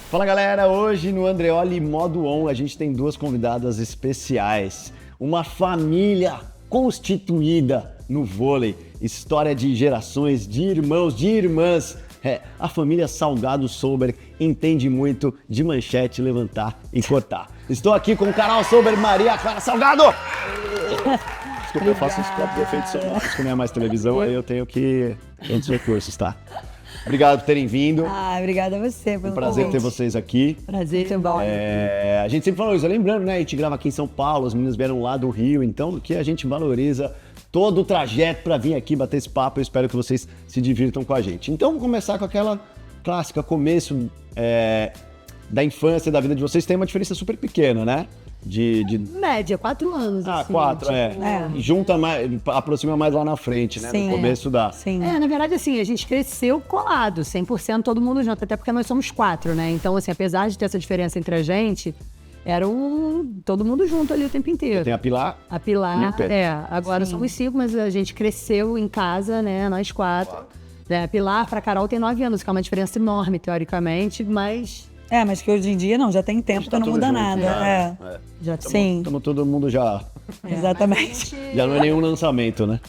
Fala galera, hoje no Andreoli Modo On a gente tem duas convidadas especiais. Uma família constituída no vôlei, história de gerações, de irmãos, de irmãs. A família Salgado Sober entende muito de manchete, levantar e cortar. Estou aqui com Carol Sober, Maria Clara Salgado! Desculpa, eu faço os próprios efeitos sonoros, como é mais televisão, aí eu tenho que outros recursos, tá? Obrigado por terem vindo. Obrigada a você pelo prazer convite. ter vocês aqui. Prazer ter bom. A gente sempre falou isso, lembrando, né? A gente grava aqui em São Paulo, os meninos vieram lá do Rio, então do que a gente valoriza todo o trajeto para vir aqui bater esse papo. Eu espero que vocês se divirtam com a gente. Então vamos começar com aquela clássica, começo da infância, da vida de vocês. Tem uma diferença super pequena, né? Média, 4 anos. Assim, 4, tipo, Junta mais, aproxima mais lá na frente, né? Sim, no começo da... Sim. Na verdade, assim, a gente cresceu colado, 100% todo mundo junto, até porque nós somos 4, né? Então, assim, apesar de ter essa diferença entre a gente, era todo mundo junto ali o tempo inteiro. Tem a Pilar. A Pilar, agora Sim. somos 5, mas a gente cresceu em casa, né? Nós 4. A Pilar, pra Carol, tem 9 anos, que é uma diferença enorme, teoricamente, mas... Mas que hoje em dia não, já tem tempo que Tá não tudo muda junto, nada. Já Sim, Estamos todo mundo já... exatamente. Já não é nenhum lançamento, né?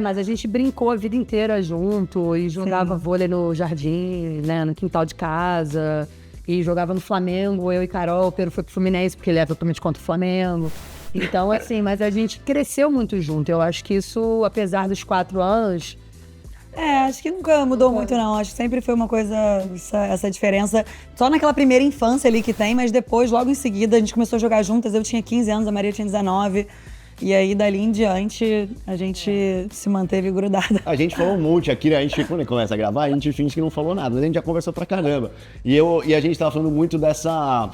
Mas a gente brincou a vida inteira junto e jogava vôlei no jardim, né, no quintal de casa, e jogava no Flamengo, eu e Carol. O Pedro foi pro Fluminense porque ele é totalmente contra o Flamengo. Então, assim, mas a gente cresceu muito junto. Eu acho que isso, apesar dos 4 anos... Acho que nunca mudou muito não, acho que sempre foi uma coisa, essa diferença, só naquela primeira infância ali que tem, mas depois, logo em seguida, a gente começou a jogar juntas, eu tinha 15 anos, a Maria tinha 19, e aí dali em diante a gente se manteve grudada. A gente falou um monte aqui, né? A gente, quando começa a gravar, a gente finge que não falou nada, mas a gente já conversou pra caramba. E a gente tava falando muito dessa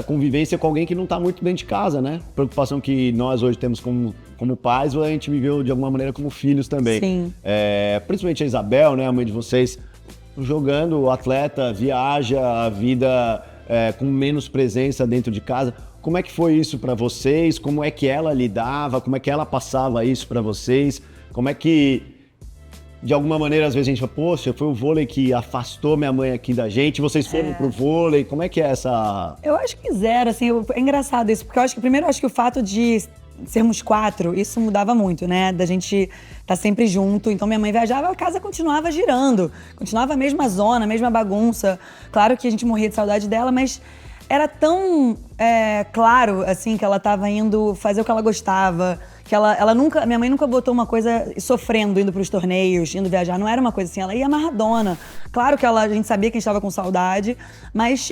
convivência com alguém que não tá muito dentro de casa, né? Preocupação que nós hoje temos como pais, ou a gente viveu de alguma maneira como filhos também. Sim. Principalmente a Isabel, né, a mãe de vocês, jogando, o atleta viaja a vida com menos presença dentro de casa. Como é que foi isso pra vocês? Como é que ela lidava? Como é que ela passava isso pra vocês? Como é que, de alguma maneira, às vezes a gente fala, poxa, foi o vôlei que afastou minha mãe aqui da gente, vocês foram pro vôlei, como é que é essa... Eu acho que zero, assim, é engraçado isso, porque eu acho que, primeiro, eu acho que o fato de sermos 4, isso mudava muito, né? Da gente estar sempre junto. Então, minha mãe viajava, a casa continuava girando. Continuava a mesma zona, a mesma bagunça. Claro que a gente morria de saudade dela, mas era tão claro, assim, que ela estava indo fazer o que ela gostava. Que ela nunca... Minha mãe nunca botou uma coisa sofrendo, indo pros torneios, indo viajar. Não era uma coisa assim, ela ia amarradona. Claro que a gente sabia que a gente estava com saudade, mas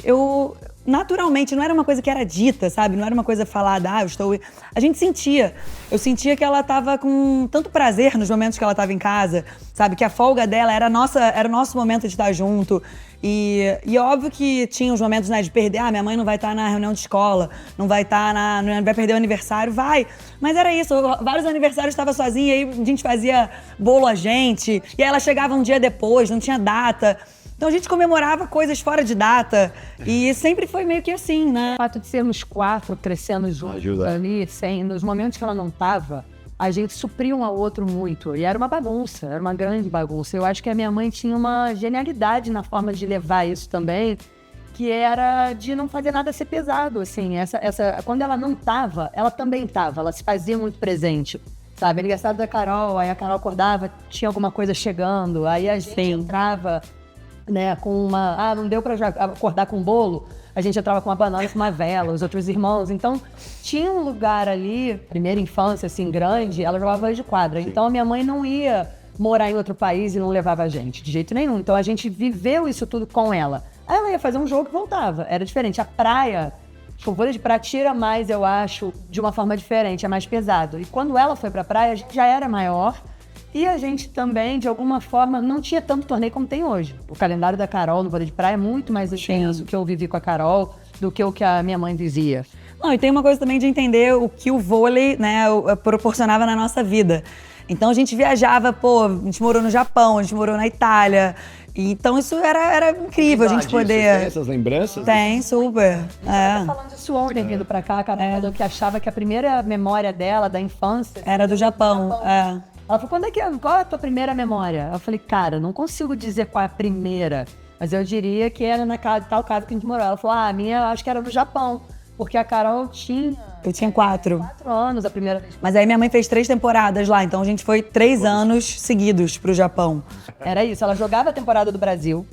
naturalmente, não era uma coisa que era dita, sabe? Não era uma coisa falada, eu estou... A gente sentia. Eu sentia que ela estava com tanto prazer nos momentos que ela estava em casa, sabe? Que a folga dela era o nosso momento de estar junto. E óbvio que tinha os momentos, né, de perder. Minha mãe não vai estar na reunião de escola, não vai vai perder o aniversário, vai. Mas era isso, vários aniversários estava sozinha, aí a gente fazia bolo a gente, e aí ela chegava um dia depois, não tinha data. Então a gente comemorava coisas fora de data e sempre foi meio que assim, né? O fato de sermos 4 crescendo juntos ali, nos momentos que ela não tava, a gente supria um ao outro muito. E era uma bagunça, era uma grande bagunça. Eu acho que a minha mãe tinha uma genialidade na forma de levar isso também, que era de não fazer nada ser pesado, assim. Quando ela não tava, ela também tava, ela se fazia muito presente. Sabe, aniversário da Carol, aí a Carol acordava, tinha alguma coisa chegando, aí a gente entrava... né, com uma... não deu pra acordar com um bolo, a gente entrava com uma banana e com uma vela, os outros irmãos. Então, tinha um lugar ali, primeira infância, assim, grande, ela jogava vôlei de quadra. Sim. Então, a minha mãe não ia morar em outro país e não levava a gente, de jeito nenhum. Então, a gente viveu isso tudo com ela. Aí ela ia fazer um jogo e voltava. Era diferente. A praia, o vôlei de praia tira mais, eu acho, de uma forma diferente, é mais pesado. E quando ela foi pra praia, a gente já era maior. E a gente também, de alguma forma, não tinha tanto torneio como tem hoje. O calendário da Carol no vôlei de praia é muito mais extenso que eu vivi com a Carol do que o que a minha mãe vivia. Não, e tem uma coisa também de entender o que o vôlei, né, proporcionava na nossa vida. Então a gente viajava, a gente morou no Japão, a gente morou na Itália. Então isso era incrível, a gente poder... Tem essas lembranças? Tem, super. Eu tava falando disso ontem, vindo pra cá, a Carol, que achava que a primeira memória dela, da infância... Era do Japão, Ela falou, qual é a tua primeira memória? Eu falei, cara, não consigo dizer qual é a primeira. Mas eu diria que era na casa, tal casa que a gente morou. Ela falou, a minha acho que era no Japão. Porque a Carol tinha... Eu tinha 4. 4 anos a primeira vez. Mas aí minha mãe fez 3 temporadas lá, então a gente foi 3 anos seguidos pro Japão. Era isso, ela jogava a temporada do Brasil.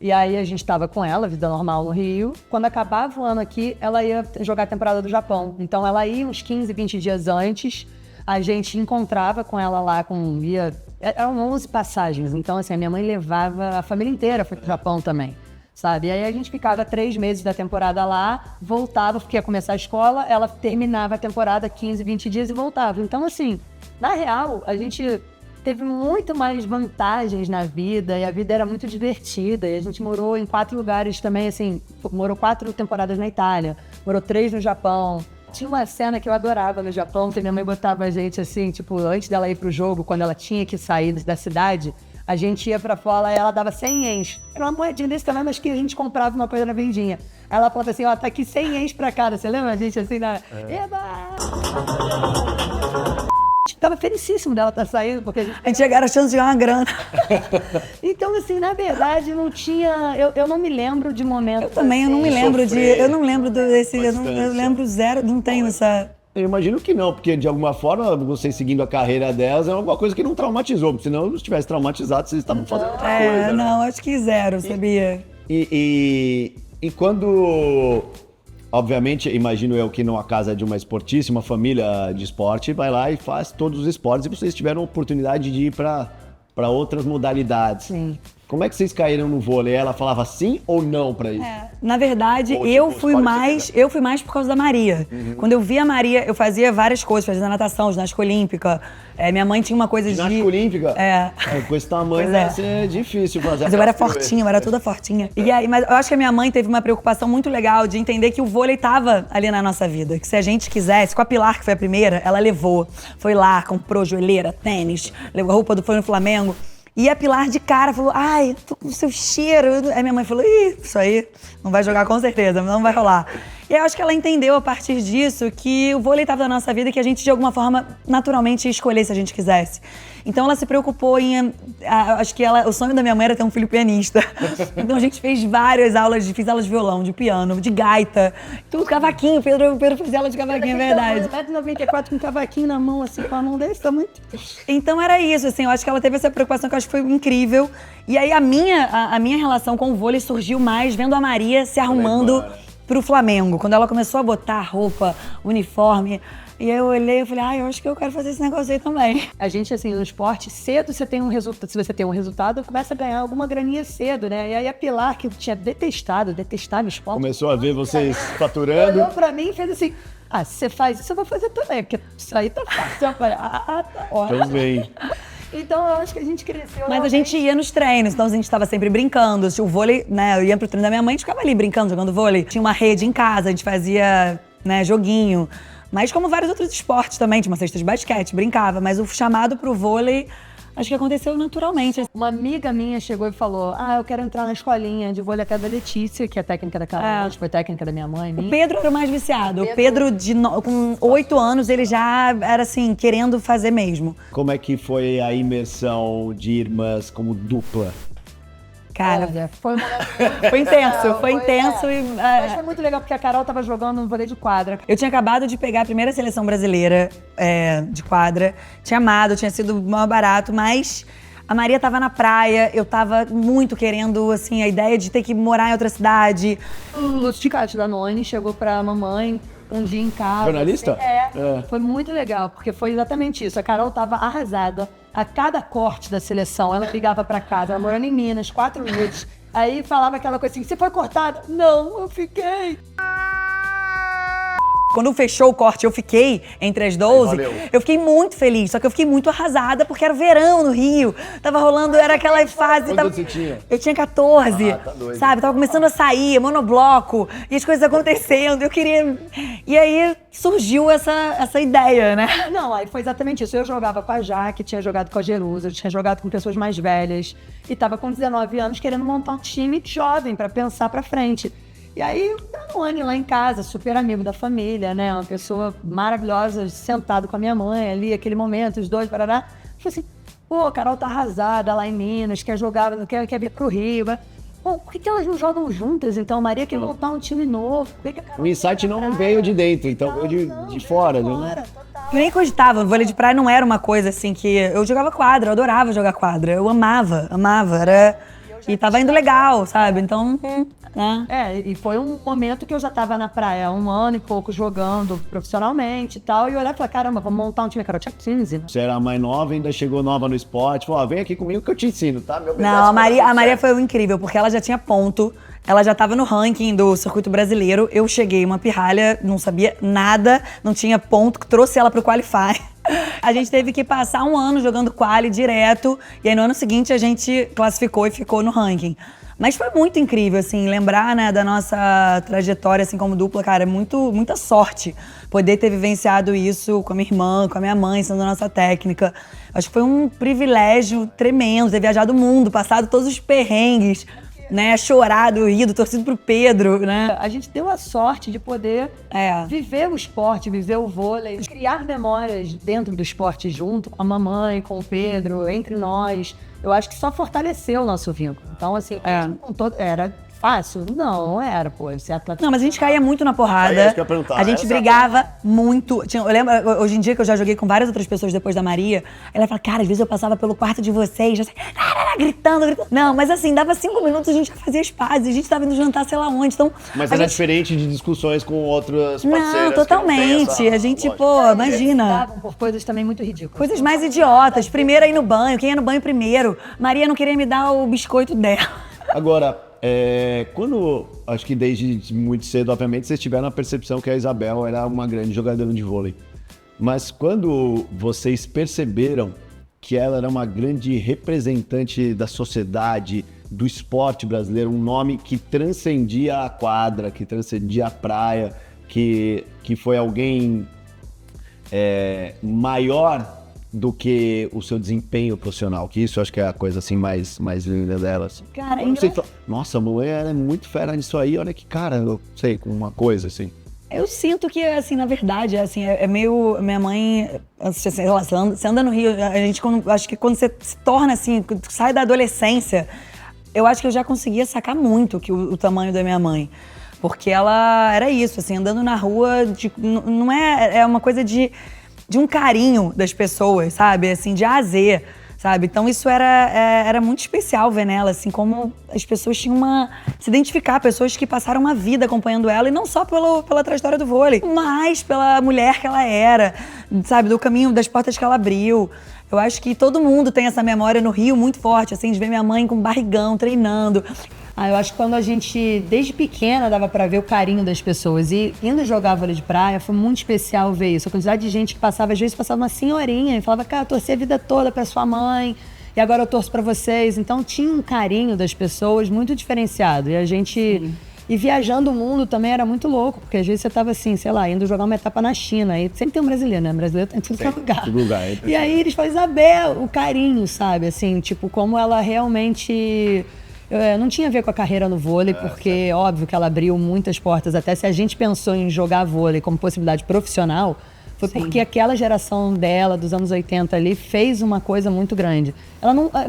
E aí a gente estava com ela, vida normal no Rio. Quando acabava o ano aqui, ela ia jogar a temporada do Japão. Então ela ia uns 15, 20 dias antes. A gente encontrava com ela lá, eram 11 passagens. Então assim, a minha mãe levava a família inteira, foi pro Japão também. Sabe? E aí a gente ficava 3 meses da temporada lá, voltava, porque ia começar a escola, ela terminava a temporada 15, 20 dias e voltava. Então assim, na real, a gente teve muito mais vantagens na vida e a vida era muito divertida. E a gente morou em 4 lugares também, assim, morou 4 temporadas na Itália, morou 3 no Japão. Tinha uma cena que eu adorava no Japão, que minha mãe botava a gente assim, tipo, antes dela ir pro jogo, quando ela tinha que sair da cidade, a gente ia pra fora e ela dava 100 ienes. Era uma moedinha desse tamanho, mas que a gente comprava uma coisa na vendinha. Ela falava assim, tá aqui 100 ienes pra cada. Você lembra a gente assim, Eba! Tava felicíssimo dela estar saindo, porque A gente chegava a chance de ganhar uma grana. Então, assim, na verdade, não tinha... Eu não me lembro de momento. Eu também, eu não me lembro eu não lembro desse... Eu lembro zero, não tenho essa... Eu imagino que não, porque de alguma forma, vocês seguindo a carreira delas, é alguma coisa que não traumatizou, porque senão, se tivesse traumatizado, vocês estavam fazendo outra coisa, não, acho que zero, sabia? E quando, obviamente, imagino eu que numa casa de uma esportista, uma família de esporte, vai lá e faz todos os esportes, e vocês tiveram a oportunidade de ir para outras modalidades. Sim. Como é que vocês caíram no vôlei? Ela falava sim ou não pra isso? Na verdade, Ou, eu tipo, fui mais por causa da Maria. Quando eu vi a Maria, eu fazia várias coisas, fazia natação, ginástica olímpica. Minha mãe tinha uma coisa Ginástica olímpica? Com esse tamanho Pois é. deve ser difícil fazer. Mas eu era fortinha, eu era toda fortinha. E aí, mas eu acho que a minha mãe teve uma preocupação muito legal de entender que o vôlei tava ali na nossa vida. Que se a gente quisesse, com a Pilar, que foi a primeira, ela levou. Foi lá, comprou joelheira, tênis, levou a roupa foi no Flamengo. E a Pilar de cara falou, ai, tô com o seu cheiro. Aí minha mãe falou, isso aí não vai jogar com certeza, não vai rolar. E eu acho que ela entendeu a partir disso que o vôlei estava na nossa vida e que a gente, de alguma forma, naturalmente ia escolher se a gente quisesse. Então ela se preocupou em... Acho que o sonho da minha mãe era ter um filho pianista. Então a gente fez várias aulas, fiz aulas de violão, de piano, de gaita, tudo, cavaquinho. Pedro fazia aula de cavaquinho, é verdade. 1,94 m com um cavaquinho na mão, assim, com a mão desse tamanho. Então era isso, assim, eu acho que ela teve essa preocupação que eu acho que foi incrível. E aí a minha relação com o vôlei surgiu mais vendo a Maria se arrumando pro Flamengo. Quando ela começou a botar roupa, uniforme, e eu olhei e falei, eu acho que eu quero fazer esse negócio aí também. A gente, assim, no esporte, cedo você tem um resultado, se você tem um resultado, começa a ganhar alguma graninha cedo, né? E aí a Pilar, que eu tinha detestava o esporte. Começou a ver vocês faturando. Olhou pra mim e fez assim, se você faz isso, eu vou fazer também, porque isso aí tá fácil. Eu falei, tá ótimo. Então vem. Então, eu acho que a gente cresceu. Mas a gente ia nos treinos, então a gente estava sempre brincando. O vôlei, né? Eu ia pro treino da minha mãe, a gente ficava ali brincando, jogando vôlei. Tinha uma rede em casa, a gente fazia, né, joguinho. Mas como vários outros esportes também, tinha uma cesta de basquete, brincava. Mas o chamado pro vôlei, acho que aconteceu naturalmente. Uma amiga minha chegou e falou, eu quero entrar na escolinha de vôlei até da Letícia, que é a técnica da Carol, que foi técnica da minha mãe. O Pedro era o mais viciado. O Pedro, com 8 anos, ele já era assim, querendo fazer mesmo. Como é que foi a imersão de irmãs como dupla? Cara, Olha, foi intenso, foi intenso. Mas foi muito legal, porque a Carol tava jogando no vôlei de quadra. Eu tinha acabado de pegar a primeira seleção brasileira de quadra. Tinha amado, tinha sido maior barato, mas a Maria tava na praia, eu tava muito querendo, assim, a ideia de ter que morar em outra cidade. O Lúcio da Noni chegou pra mamãe um dia em casa. Jornalista? Assim, foi muito legal, porque foi exatamente isso. A Carol tava arrasada. A cada corte da seleção, ela ligava pra casa, ela morando em Minas, 4 minutos. Aí falava aquela coisa assim, você foi cortada? Não, eu fiquei. Quando fechou o corte, eu fiquei entre as 12, eu fiquei muito feliz, só que eu fiquei muito arrasada, porque era o verão no Rio, tava rolando, era aquela fase... Quanto você tinha? Eu tinha 14, tá doido. sabe? Tava começando a sair, monobloco, e as coisas acontecendo, eu queria... E aí surgiu essa ideia, né? Não, aí foi exatamente isso. Eu jogava com a Jaque, tinha jogado com a Jerusa, tinha jogado com pessoas mais velhas, e tava com 19 anos querendo montar um time jovem pra pensar pra frente. E aí, a Noni lá em casa, super amigo da família, né? Uma pessoa maravilhosa, sentado com a minha mãe ali, aquele momento, os dois, falei assim, pô, a Carol tá arrasada lá em Minas, quer jogar, quer vir pro Rio. Pô, por que elas não jogam juntas? Então, a Maria quer montar um time novo. O insight não veio de dentro, então veio de fora. Total. Eu nem cogitava, o vôlei de praia não era uma coisa assim que... Eu jogava quadra, eu adorava jogar quadra, eu amava, e tava indo legal, sabe? Então, né? E foi um momento que eu já tava na praia há 1 ano e pouco jogando profissionalmente e tal, e eu olhava e falei, caramba, vamos montar um time, cara, eu tinha 15, né? Você era mais nova, ainda chegou nova no esporte, falou, vem aqui comigo que eu te ensino, tá? Não, a Maria foi incrível, porque ela já tinha ponto, ela já tava no ranking do circuito brasileiro, eu cheguei uma pirralha, não sabia nada, não tinha ponto, trouxe ela pro Qualify. A gente teve que passar 1 ano jogando quali direto, e aí no ano seguinte a gente classificou e ficou no ranking. Mas foi muito incrível, assim, lembrar, né, da nossa trajetória, assim, como dupla, cara, é muita sorte poder ter vivenciado isso com a minha irmã, com a minha mãe, sendo a nossa técnica. Acho que foi um privilégio tremendo ter viajado o mundo, passado todos os perrengues, né, chorado, rido, torcido pro Pedro, né? A gente deu a sorte de poder viver o esporte, viver o vôlei, criar memórias dentro do esporte junto com a mamãe, com o Pedro, entre nós. Eu acho que só fortaleceu o nosso vínculo. Então, assim, era fácil? Não era, pô. Não, mas a gente caía muito na porrada. É isso que eu ia perguntar. A gente brigava muito. Eu lembro, hoje em dia, que eu já joguei com várias outras pessoas depois da Maria, ela fala, cara, às vezes eu passava pelo quarto de vocês, assim, gritando. Não, mas assim, dava 5 minutos, a gente já fazia as pazes, a gente tava indo jantar sei lá onde. Então, mas era diferente de discussões com outras parceiras? Não, totalmente. A gente, pô, imagina. Por coisas também muito ridículas. Coisas mais idiotas. Primeiro ir no banho, quem ia no banho primeiro. Maria não queria me dar o biscoito dela. Agora, quando, acho que desde muito cedo, obviamente, vocês tiveram a percepção que a Isabel era uma grande jogadora de vôlei. Mas quando vocês perceberam que ela era uma grande representante da sociedade, do esporte brasileiro, um nome que transcendia a quadra, que transcendia a praia, que foi alguém maior do que o seu desempenho profissional, que isso eu acho que é a coisa assim mais linda delas. Cara, nossa, a mulher é muito fera nisso aí, olha que cara, eu sei, com uma coisa assim. Eu sinto que, assim, na verdade, assim, é meio... Minha mãe, sei lá, você anda no Rio, acho que quando você se torna, assim, sai da adolescência, eu acho que eu já conseguia sacar muito o tamanho da minha mãe. Porque ela era isso, assim, andando na rua, não é uma coisa de um carinho das pessoas, sabe? Assim, de A a Z, sabe? Então isso era muito especial ver nela, assim, como as pessoas tinham se identificar, pessoas que passaram uma vida acompanhando ela, e não só pela trajetória do vôlei, mas pela mulher que ela era, sabe? Do caminho, das portas que ela abriu. Eu acho que todo mundo tem essa memória no Rio muito forte, assim, de ver minha mãe com barrigão, treinando. Eu acho que quando a gente, desde pequena, dava pra ver o carinho das pessoas. E indo jogar vôlei de praia, foi muito especial ver isso. A quantidade de gente que passava, às vezes passava uma senhorinha e falava, cara, eu torci a vida toda pra sua mãe e agora eu torço pra vocês. Então tinha um carinho das pessoas muito diferenciado. E a gente... Sim. E viajando o mundo também era muito louco, porque às vezes você tava assim, sei lá, indo jogar uma etapa na China, e sempre tem um brasileiro, né? Brasileiro tem tudo que é lugar. E aí eles falam, Isabel, o carinho, sabe? Assim, tipo, como ela realmente... não tinha a ver com a carreira no vôlei, porque óbvio que ela abriu muitas portas. Até se a gente pensou em jogar vôlei como possibilidade profissional, foi porque aquela geração dela, dos anos 80 ali, fez uma coisa muito grande.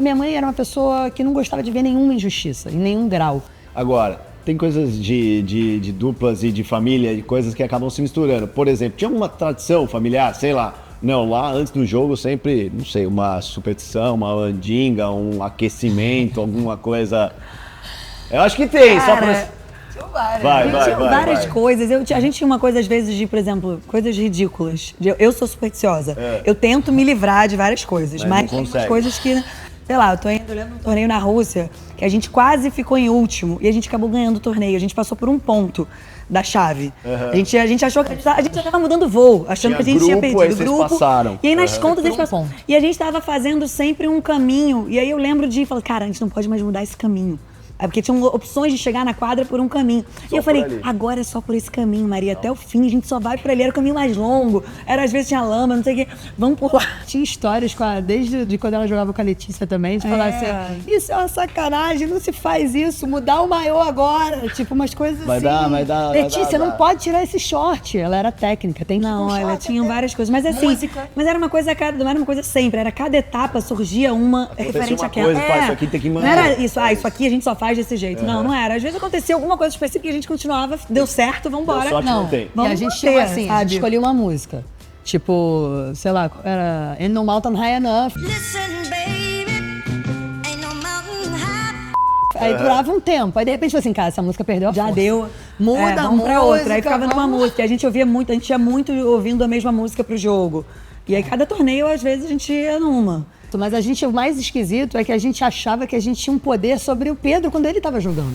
Minha mãe era uma pessoa que não gostava de ver nenhuma injustiça, em nenhum grau. Agora, tem coisas de duplas e de família, e coisas que acabam se misturando. Por exemplo, tinha uma tradição familiar, sei lá, não, lá antes do jogo sempre, não sei, uma superstição, uma andinga, um aquecimento, alguma coisa. Eu acho que tem, só pra... Tinha várias coisas. A gente tinha uma coisa, às vezes, de, por exemplo, coisas ridículas. Eu sou supersticiosa. Eu tento me livrar de várias coisas, mas tem umas coisas que... Sei lá, eu lembro de um torneio na Rússia, que a gente quase ficou em último e a gente acabou ganhando o torneio. A gente passou por um ponto da chave. A gente achou que a gente já tava mudando voo, achando que a gente tinha perdido o grupo. Passaram. E aí nas contas eles passaram. E a gente tava fazendo sempre um caminho. E aí eu lembro de falar, cara, a gente não pode mais mudar esse caminho. Porque tinham opções de chegar na quadra por um caminho. E eu falei, agora é só por esse caminho, Maria, até o fim, a gente só vai por ali. Era o caminho mais longo, às vezes tinha lama, não sei o quê. Vamos por lá. Tinha histórias desde quando ela jogava com a Letícia também, de falar assim, isso é uma sacanagem, não se faz isso, mudar o maiô agora. Tipo, umas coisas assim. Vai dar. Letícia, não pode tirar esse short. Ela era técnica, tem que ela tinha várias coisas. Mas assim, mas era uma coisa não era uma coisa sempre. Era cada etapa surgia uma referente àquela. Isso aqui tem que mandar. Não era isso, isso aqui a gente só faz faz desse jeito. Não era. Às vezes acontecia alguma coisa específica e a gente continuava, deu certo, vambora. Deu sorte, não tem. E Vamos a gente manter, tinha assim, a sabe? gente escolhia uma música. Tipo, sei lá, era Ain't No Mountain High Enough. Aí durava um tempo. Aí de repente, assim, cara, essa música perdeu a Já força. deu. Muda a vamos pra outra. Aí música, ficava numa vamos. música. A gente ouvia muito, a gente ia muito ouvindo a mesma música pro jogo. E aí cada torneio, às vezes, a gente ia numa. Mas o mais esquisito é que a gente achava que a gente tinha um poder sobre o Pedro quando ele tava jogando.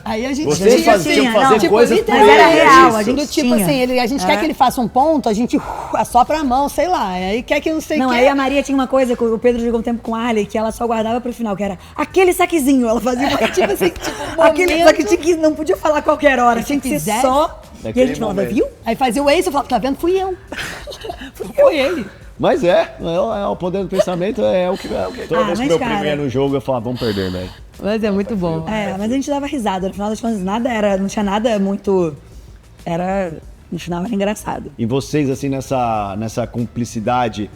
Aí a gente Vocês tinha, tinham que fazer tipo, coisas literalmente, mas era real, isso. a gente Do tipo tinha. assim, a gente quer que ele faça um ponto, a gente assopra a mão, sei lá. Aí quer que não sei o Não, que. aí a Maria tinha uma coisa, que o Pedro jogou um tempo com a Arley, que ela só guardava pro final, que era aquele saquezinho. Ela fazia tipo assim, aquele momento. só que tinha que não podia falar qualquer hora, tinha que ser fizesse, só. E a naquele gente falava, momento. viu? Aí fazia o Ace, eu falava, tá vendo? Fui eu. Foi ele. Mas é o poder do pensamento, é o que toda vez que mas, meu cara- primo ia no jogo, eu falava, vamos perder, velho. Mas é muito bom. É, mas a gente dava risada. No final das contas, não tinha nada muito. No final era engraçado. E vocês, assim, nessa cumplicidade,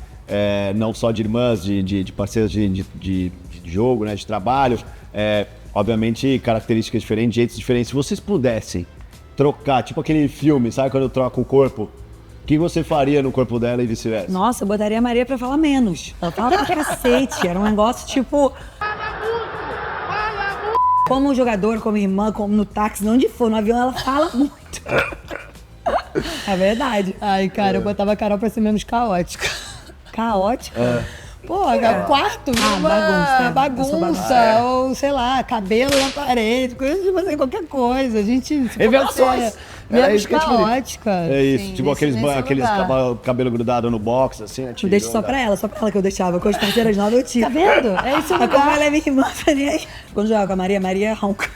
não só de irmãs, de parceiros de jogo, né, de trabalho, obviamente características diferentes, jeitos diferentes. Se vocês pudessem trocar, tipo aquele filme, sabe quando eu troco o corpo? O que você faria no corpo dela e vice-versa? Nossa, eu botaria a Maria pra falar menos. Ela fala pra cacete. Era um negócio tipo. Como jogador, como irmã, como no táxi, onde for, no avião, ela fala muito. É verdade. Ai, cara, eu botava a Carol pra ser menos caótica. Caótica. Pô, quarto, bagunça, bagunça, eu sou bagunceira. ou sei lá, cabelo na parede, coisa de fazer qualquer coisa. A gente. Revelações! Era Menos isso que eu te falei. caótica. É isso, Sim, tipo aqueles lugar. cabelo grudado no box, assim, né? Eu deixo só pra ela que eu deixava. Com as parceiras novas eu tiro. Tá vendo? É isso o Mas como lugar. ela é minha irmã, falei aí. Quando jogava com a Maria ronca.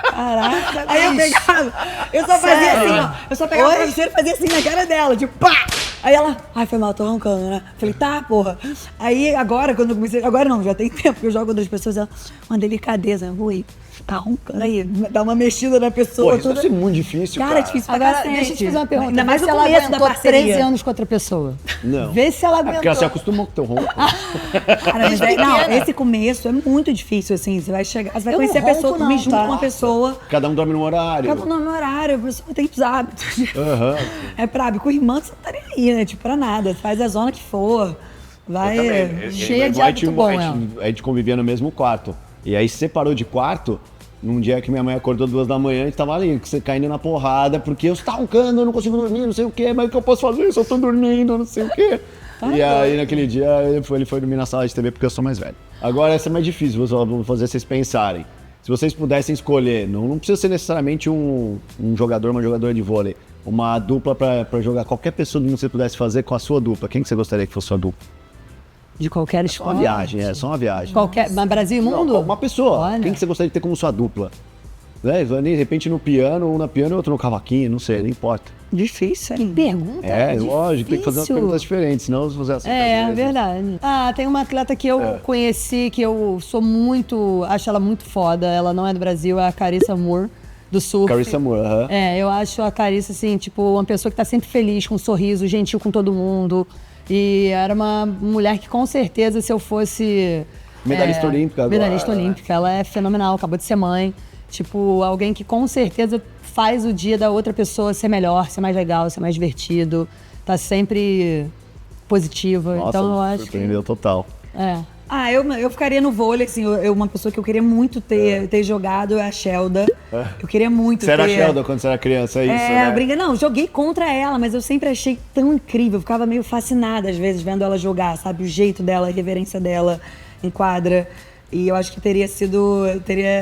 Caraca. Aí eu pegava, eu só fazia Sério? assim, ó. Eu só pegava o travesseiro e fazia assim na cara dela, tipo, pá! Aí ela, ai, foi mal, tô roncando, né? Falei, tá, porra. Aí agora, quando eu comecei, agora não, já tem tempo que eu jogo com outras pessoas, ela, uma delicadeza, Rui, tá roncando aí, dá uma mexida na pessoa. Pô, isso deve ser muito difícil, Cara, é difícil pra Agora, cacete. deixa eu te fazer uma pergunta. Ainda mais Vê no se ela começo da aguentou parceria. 13 anos com outra pessoa. Não. Vê se ela É aguentou. porque ela se acostumou com o teu ronco. Cara, mas Desde não, pequena. esse começo é muito difícil, assim. Você vai chegar, você vai Eu não conhecer a pessoa, ronco, comer não, junto tá? com uma pessoa. Cada um dorme no horário. Cada um no horário, a pessoa tem os hábitos. Aham. É pra com irmã você não tá nem aí, né? Tipo, pra nada. Faz a zona que for. Vai. cheia de a gente- hábito bom, a gente convivia no mesmo quarto. E aí separou de quarto. Num dia que minha mãe acordou 2 da manhã e tava ali, você caindo na porrada, porque eu tava roncando, eu não consigo dormir, não sei o quê, mas o que eu posso fazer? Eu só tô dormindo, não sei o quê. E aí naquele dia ele foi dormir na sala de TV porque eu sou mais velho. Agora essa é mais difícil, vou fazer vocês pensarem. Se vocês pudessem escolher, não precisa ser necessariamente um jogador, uma jogadora de vôlei, uma dupla pra jogar qualquer pessoa do mundo que você pudesse fazer com a sua dupla, quem que você gostaria que fosse sua dupla? De qualquer Só uma escola. viagem, só uma viagem. Qualquer, mas Brasil e mundo? Não, uma pessoa. Olha. Quem que você gostaria de ter como sua dupla? Né? De repente no piano, um na piano e outro no cavaquinho, não sei, não importa. Difícil, hein? Pergunta. Lógico, tem que fazer umas difícil. perguntas diferentes, senão você acerta. É, às vezes. verdade. Ah, tem uma atleta que eu conheci, que eu sou muito, acho ela muito foda, ela não é do Brasil, é a Carissa Moore, do surf. Carissa Moore, aham. É, eu acho a Carissa, assim, tipo, uma pessoa que tá sempre feliz, com um sorriso, gentil com todo mundo. E era uma mulher que, com certeza, se eu fosse... Medalhista olímpica agora. Medalhista olímpica, ela é fenomenal, acabou de ser mãe. Tipo, alguém que com certeza faz o dia da outra pessoa ser melhor, ser mais legal, ser mais divertido. Tá sempre positiva. Nossa, então eu acho que... surpreendeu total. É. Ah, eu ficaria no vôlei, assim, uma pessoa que eu queria muito ter jogado é a Shelda. Eu queria muito Você ter... era a Sheldon quando você era criança, é isso, né? briga. Não, joguei contra ela, mas eu sempre achei tão incrível. Eu ficava meio fascinada, às vezes, vendo ela jogar, sabe? O jeito dela, a reverência dela em quadra. E eu acho que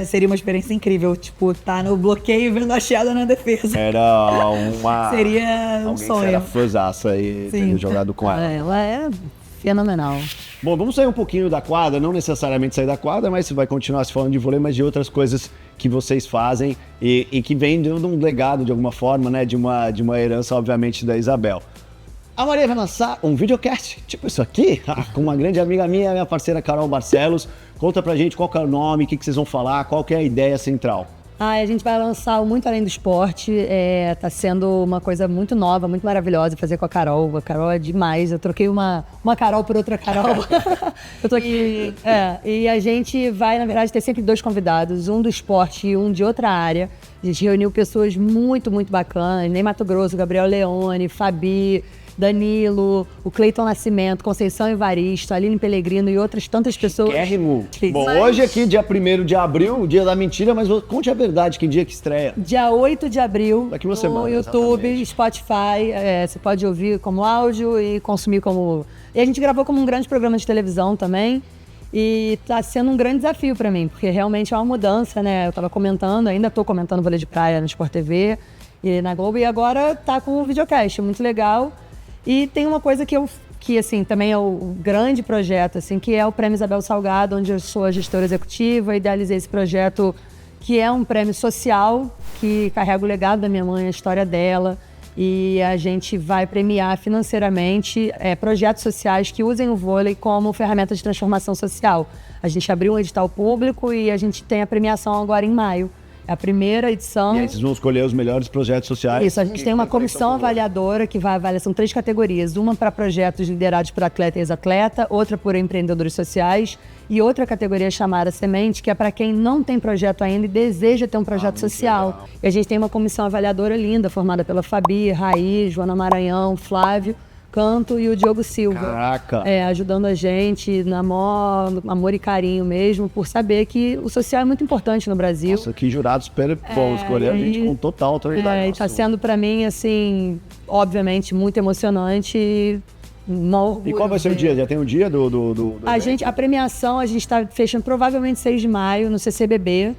seria uma experiência incrível, tipo, tá no bloqueio vendo a Shelda na defesa. Era uma... Seria um Alguém que você era sonho. fãzaça aí, Sim. ter jogado com ela. Ela é fenomenal. Bom, vamos sair um pouquinho da quadra, não necessariamente sair da quadra, mas você vai continuar se falando de vôlei, mas de outras coisas que vocês fazem e que vêm de um legado, de alguma forma, né? De uma herança, obviamente, da Isabel. A Maria vai lançar um videocast, tipo isso aqui, com uma grande amiga minha, minha parceira Carol Barcelos. Conta pra gente qual que é o nome, o que vocês vão falar, qual que é a ideia central. A gente vai lançar o Muito Além do Esporte. Tá sendo uma coisa muito nova, muito maravilhosa fazer com a Carol. A Carol é demais. Eu troquei uma Carol por outra Carol. Eu tô aqui. E a gente vai, na verdade, ter sempre 2 convidados, um do esporte e um de outra área. A gente reuniu pessoas muito, muito bacanas. Ney Matogrosso, Gabriel Leone, Fabi, Danilo, o Cleiton Nascimento, Conceição Evaristo, Aline Pellegrino e outras tantas pessoas. Chiquérrimo. Bom, hoje aqui, dia 1º de abril, o dia da mentira, mas conte a verdade, que dia que estreia? Dia 8 de abril, daqui uma semana, no YouTube, exatamente. Spotify, você pode ouvir como áudio e consumir como... E a gente gravou como um grande programa de televisão também, e tá sendo um grande desafio para mim, porque realmente é uma mudança, né? Eu tava comentando, ainda tô comentando vôlei de praia no Sport TV e na Globo, e agora tá com o videocast, muito legal. E tem uma coisa que assim, também é o grande projeto, assim, que é o Prêmio Isabel Salgado, onde eu sou a gestora executiva, idealizei esse projeto, que é um prêmio social, que carrega o legado da minha mãe, a história dela, e a gente vai premiar financeiramente projetos sociais que usem o vôlei como ferramenta de transformação social. A gente abriu um edital público e a gente tem a premiação agora em maio. É a primeira edição. E aí vocês vão escolher os melhores projetos sociais? Isso, a gente tem uma comissão avaliadora que vai avaliar, são 3 categorias. Uma para projetos liderados por atleta e ex-atleta, outra por empreendedores sociais e outra categoria chamada Semente, que é para quem não tem projeto ainda e deseja ter um projeto social. Legal. E a gente tem uma comissão avaliadora linda, formada pela Fabi, Raí, Joana Maranhão, Flávio Canto e o Diogo Silva. Caraca! Ajudando a gente na maior amor e carinho mesmo, por saber que o social é muito importante no Brasil. Nossa, que jurado super bom, escolher a gente com total autoridade. Está sendo para mim, assim, obviamente, muito emocionante e E qual vai ser o dia? Já tem o dia do a premiação a gente está fechando provavelmente 6 de maio no CCBB.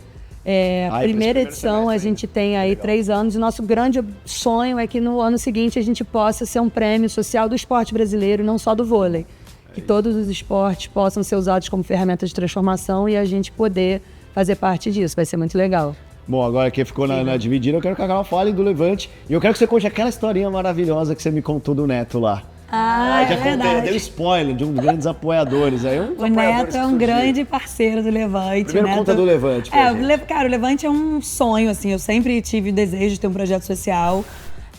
A primeira edição, a gente tem aí 3 anos, e nosso grande sonho é que no ano seguinte a gente possa ser um prêmio social do esporte brasileiro, não só do vôlei. Que todos os esportes possam ser usados como ferramenta de transformação e a gente poder fazer parte disso, vai ser muito legal. Bom, agora que ficou na dividida, eu quero que a Carol fale do Levante, e eu quero que você conte aquela historinha maravilhosa que você me contou do Neto lá. É verdade. Deu spoiler de um dos grandes apoiadores. Aí, o Neto é um grande parceiro do Levante. Primeiro Neto... conta do Levante. Cara, o Levante é um sonho, assim. Eu sempre tive o desejo de ter um projeto social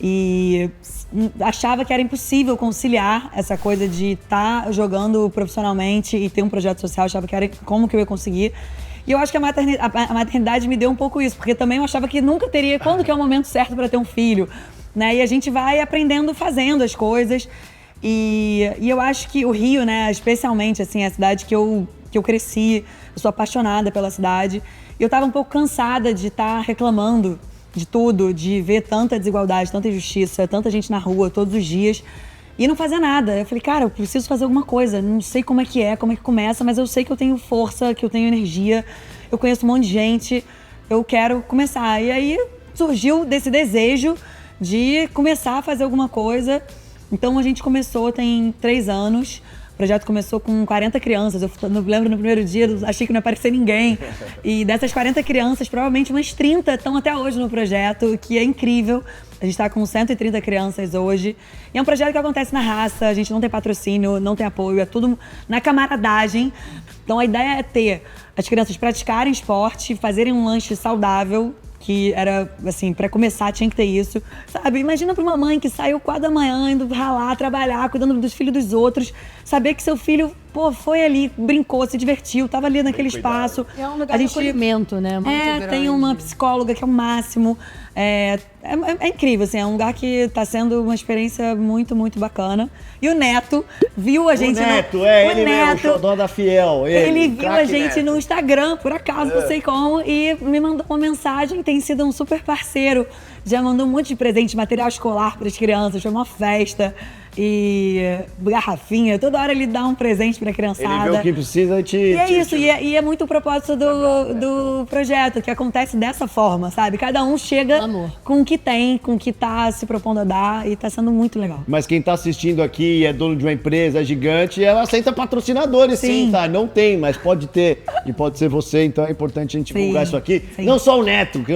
e achava que era impossível conciliar essa coisa de estar jogando profissionalmente e ter um projeto social. Achava que era como que eu ia conseguir. E eu acho que a maternidade me deu um pouco isso, porque também eu achava que nunca teria, quando que é o momento certo para ter um filho, né? E a gente vai aprendendo fazendo as coisas. E eu acho que o Rio, né, especialmente, assim, é a cidade que eu cresci, eu sou apaixonada pela cidade. E eu tava um pouco cansada de estar reclamando de tudo, de ver tanta desigualdade, tanta injustiça, tanta gente na rua todos os dias e não fazer nada. Eu falei, cara, eu preciso fazer alguma coisa, não sei como é que começa, mas eu sei que eu tenho força, que eu tenho energia, eu conheço um monte de gente, eu quero começar. E aí surgiu desse desejo de começar a fazer alguma coisa. Então a gente começou tem 3 anos, o projeto começou com 40 crianças, eu lembro no primeiro dia, achei que não ia aparecer ninguém. E dessas 40 crianças, provavelmente umas 30 estão até hoje no projeto, o que é incrível. A gente está com 130 crianças hoje. E é um projeto que acontece na raça, a gente não tem patrocínio, não tem apoio, é tudo na camaradagem. Então a ideia é ter as crianças praticarem esporte, fazerem um lanche saudável, que era, assim, pra começar tinha que ter isso, sabe? Imagina pra uma mãe que saiu 4 da manhã, indo ralar, trabalhar, cuidando dos filhos dos outros, saber que seu filho, foi ali, brincou, se divertiu, tava ali naquele espaço. É um lugar de acolhimento, né? Muito grande. Tem uma psicóloga que é o máximo. É incrível, assim, é um lugar que tá sendo uma experiência muito, muito bacana. E o Neto viu a gente... Ele mesmo, o xodó da Fiel. Ele viu a gente no Instagram, por acaso, não sei como, e me mandou uma mensagem, tem sido um super parceiro. Já mandou um monte de presente, material escolar para as crianças, foi uma festa. E garrafinha, toda hora ele dá um presente pra criançada. Ele vê o que precisa e é isso, e é muito o propósito do projeto, que acontece dessa forma, sabe? Cada um chega com o que tem, com o que tá se propondo a dar, e tá sendo muito legal. Mas quem tá assistindo aqui é dono de uma empresa gigante, ela aceita patrocinadores, sim, tá? Não tem, mas pode ter, e pode ser você, então é importante a gente divulgar isso aqui. Sim. Não só o Neto, que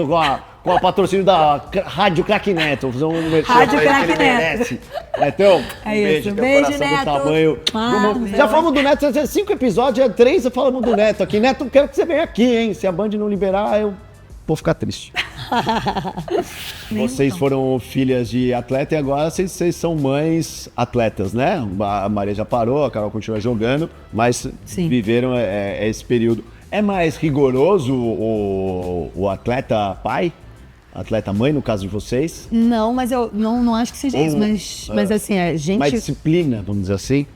com a patrocínio da Rádio Crack Neto. Vou fazer um merchan Rádio Crack Neto. Netão, beijo, beijo, Neto. Tamanho. Já falamos do Neto, 5 episódios, 3 falamos do Neto aqui. Neto, quero que você venha aqui, hein? Se a Band não liberar, eu povo ficar triste. Vocês foram filhas de atleta e agora vocês são mães atletas, né? A Maria já parou, a Carol continua jogando, mas viveram esse período. É mais rigoroso o atleta pai? Atleta mãe, no caso de vocês? Não, mas eu não acho que seja isso. Mas assim, a gente... Mais disciplina, vamos dizer assim?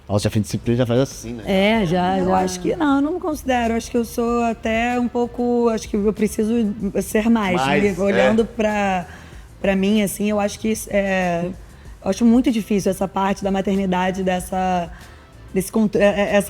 Nossa, a fim de disciplina já faz assim, né? Já. Eu acho que não, eu não me considero. Acho que eu sou até um pouco... Acho que eu preciso ser mais. Olhando pra mim, assim, eu acho que... eu acho muito difícil essa parte da maternidade, essa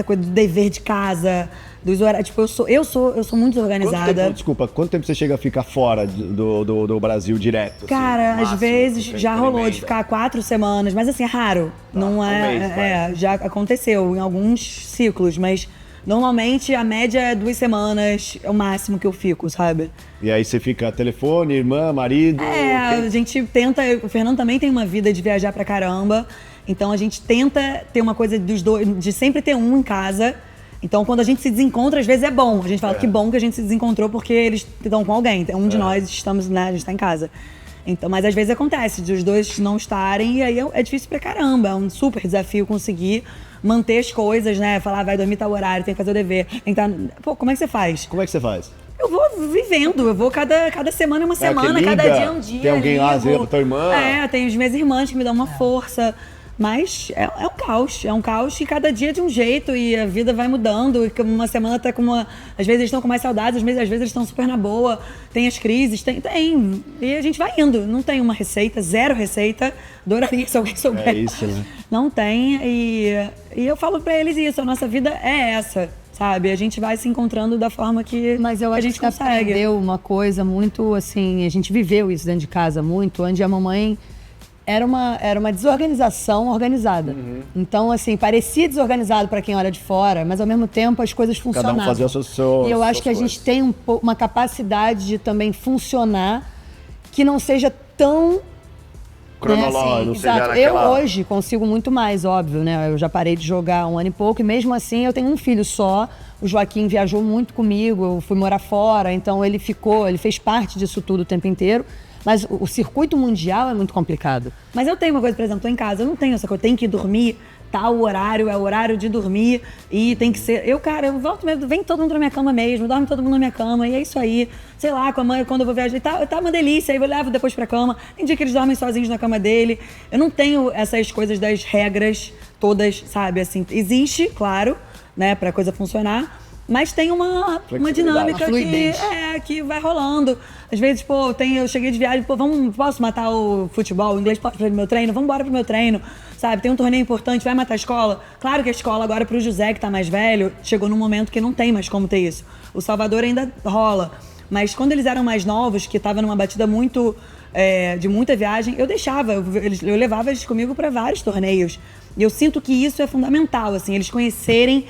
coisa do dever de casa, dos horários. Tipo, eu sou muito desorganizada. Quanto tempo você chega a ficar fora do Brasil direto? Cara, assim, às vezes já rolou de ficar 4 semanas, mas assim, é raro. Não é. Já aconteceu em alguns ciclos, mas normalmente a média é 2 semanas, é o máximo que eu fico, sabe? E aí você fica telefone, irmã, marido? A gente tenta. O Fernando também tem uma vida de viajar pra caramba. Então a gente tenta ter uma coisa dos dois, de sempre ter um em casa. Então quando a gente se desencontra, às vezes é bom. A gente fala que bom que a gente se desencontrou porque eles estão com alguém. Um de nós estamos, né, a gente tá em casa. Então, mas às vezes acontece de os dois não estarem e aí é difícil pra caramba. É um super desafio conseguir manter as coisas, né? Falar, vai dormir tal horário, tem que fazer o dever. Tem que tá... Pô, como é que você faz? Como é que você faz? Eu vou vivendo, eu vou cada semana é uma semana, cada dia é um dia. Tem alguém lá, às tua irmã? Tem as minhas irmãs que me dão uma força. Mas é um caos e cada dia é de um jeito e a vida vai mudando. E uma semana tá com uma... Às vezes eles estão com mais saudades, às vezes eles estão super na boa. Tem as crises, tem. E a gente vai indo. Não tem uma receita, 0 receita. Adoraria se alguém souber. É isso, né? Não tem. E eu falo pra eles isso, a nossa vida é essa. Sabe? A gente vai se encontrando da forma que Mas eu a acho gente que consegue. aprendeu uma coisa muito, assim, a gente viveu isso dentro de casa muito, onde a mamãe era uma desorganização organizada. Então, assim, parecia desorganizado para quem olha de fora, mas ao mesmo tempo as coisas funcionavam. Cada um fazia as suas E eu acho que a gente tem uma capacidade de também funcionar que não seja tão... cronológico, exato. Eu hoje consigo muito mais, óbvio, né? Eu já parei de jogar há 1 ano e pouco, e mesmo assim eu tenho um filho só. O Joaquim viajou muito comigo, eu fui morar fora, então ele fez parte disso tudo o tempo inteiro. Mas o circuito mundial é muito complicado. Mas eu tenho uma coisa, por exemplo, tô em casa, eu não tenho essa coisa, tem que dormir, tal horário, é o horário de dormir e tem que ser... Eu volto mesmo, vem todo mundo na minha cama mesmo, dorme todo mundo na minha cama e é isso aí. Sei lá, com a mãe, quando eu vou viajar, tá uma delícia, aí eu levo depois pra cama. Tem dia que eles dormem sozinhos na cama dele. Eu não tenho essas coisas das regras todas, sabe, assim. Existe, claro, né, pra coisa funcionar, mas tem uma dinâmica que vai rolando. Às vezes, pô, eu cheguei de viagem, posso matar o futebol, o inglês pode ir pro meu treino, vamos embora pro meu treino, sabe? Tem um torneio importante, vai matar a escola. Claro que a escola agora pro José, que tá mais velho, chegou num momento que não tem mais como ter isso. O Salvador ainda rola. Mas quando eles eram mais novos, que tava numa batida muito... de muita viagem, eu deixava, eu levava eles comigo para vários torneios. E eu sinto que isso é fundamental, assim, eles conhecerem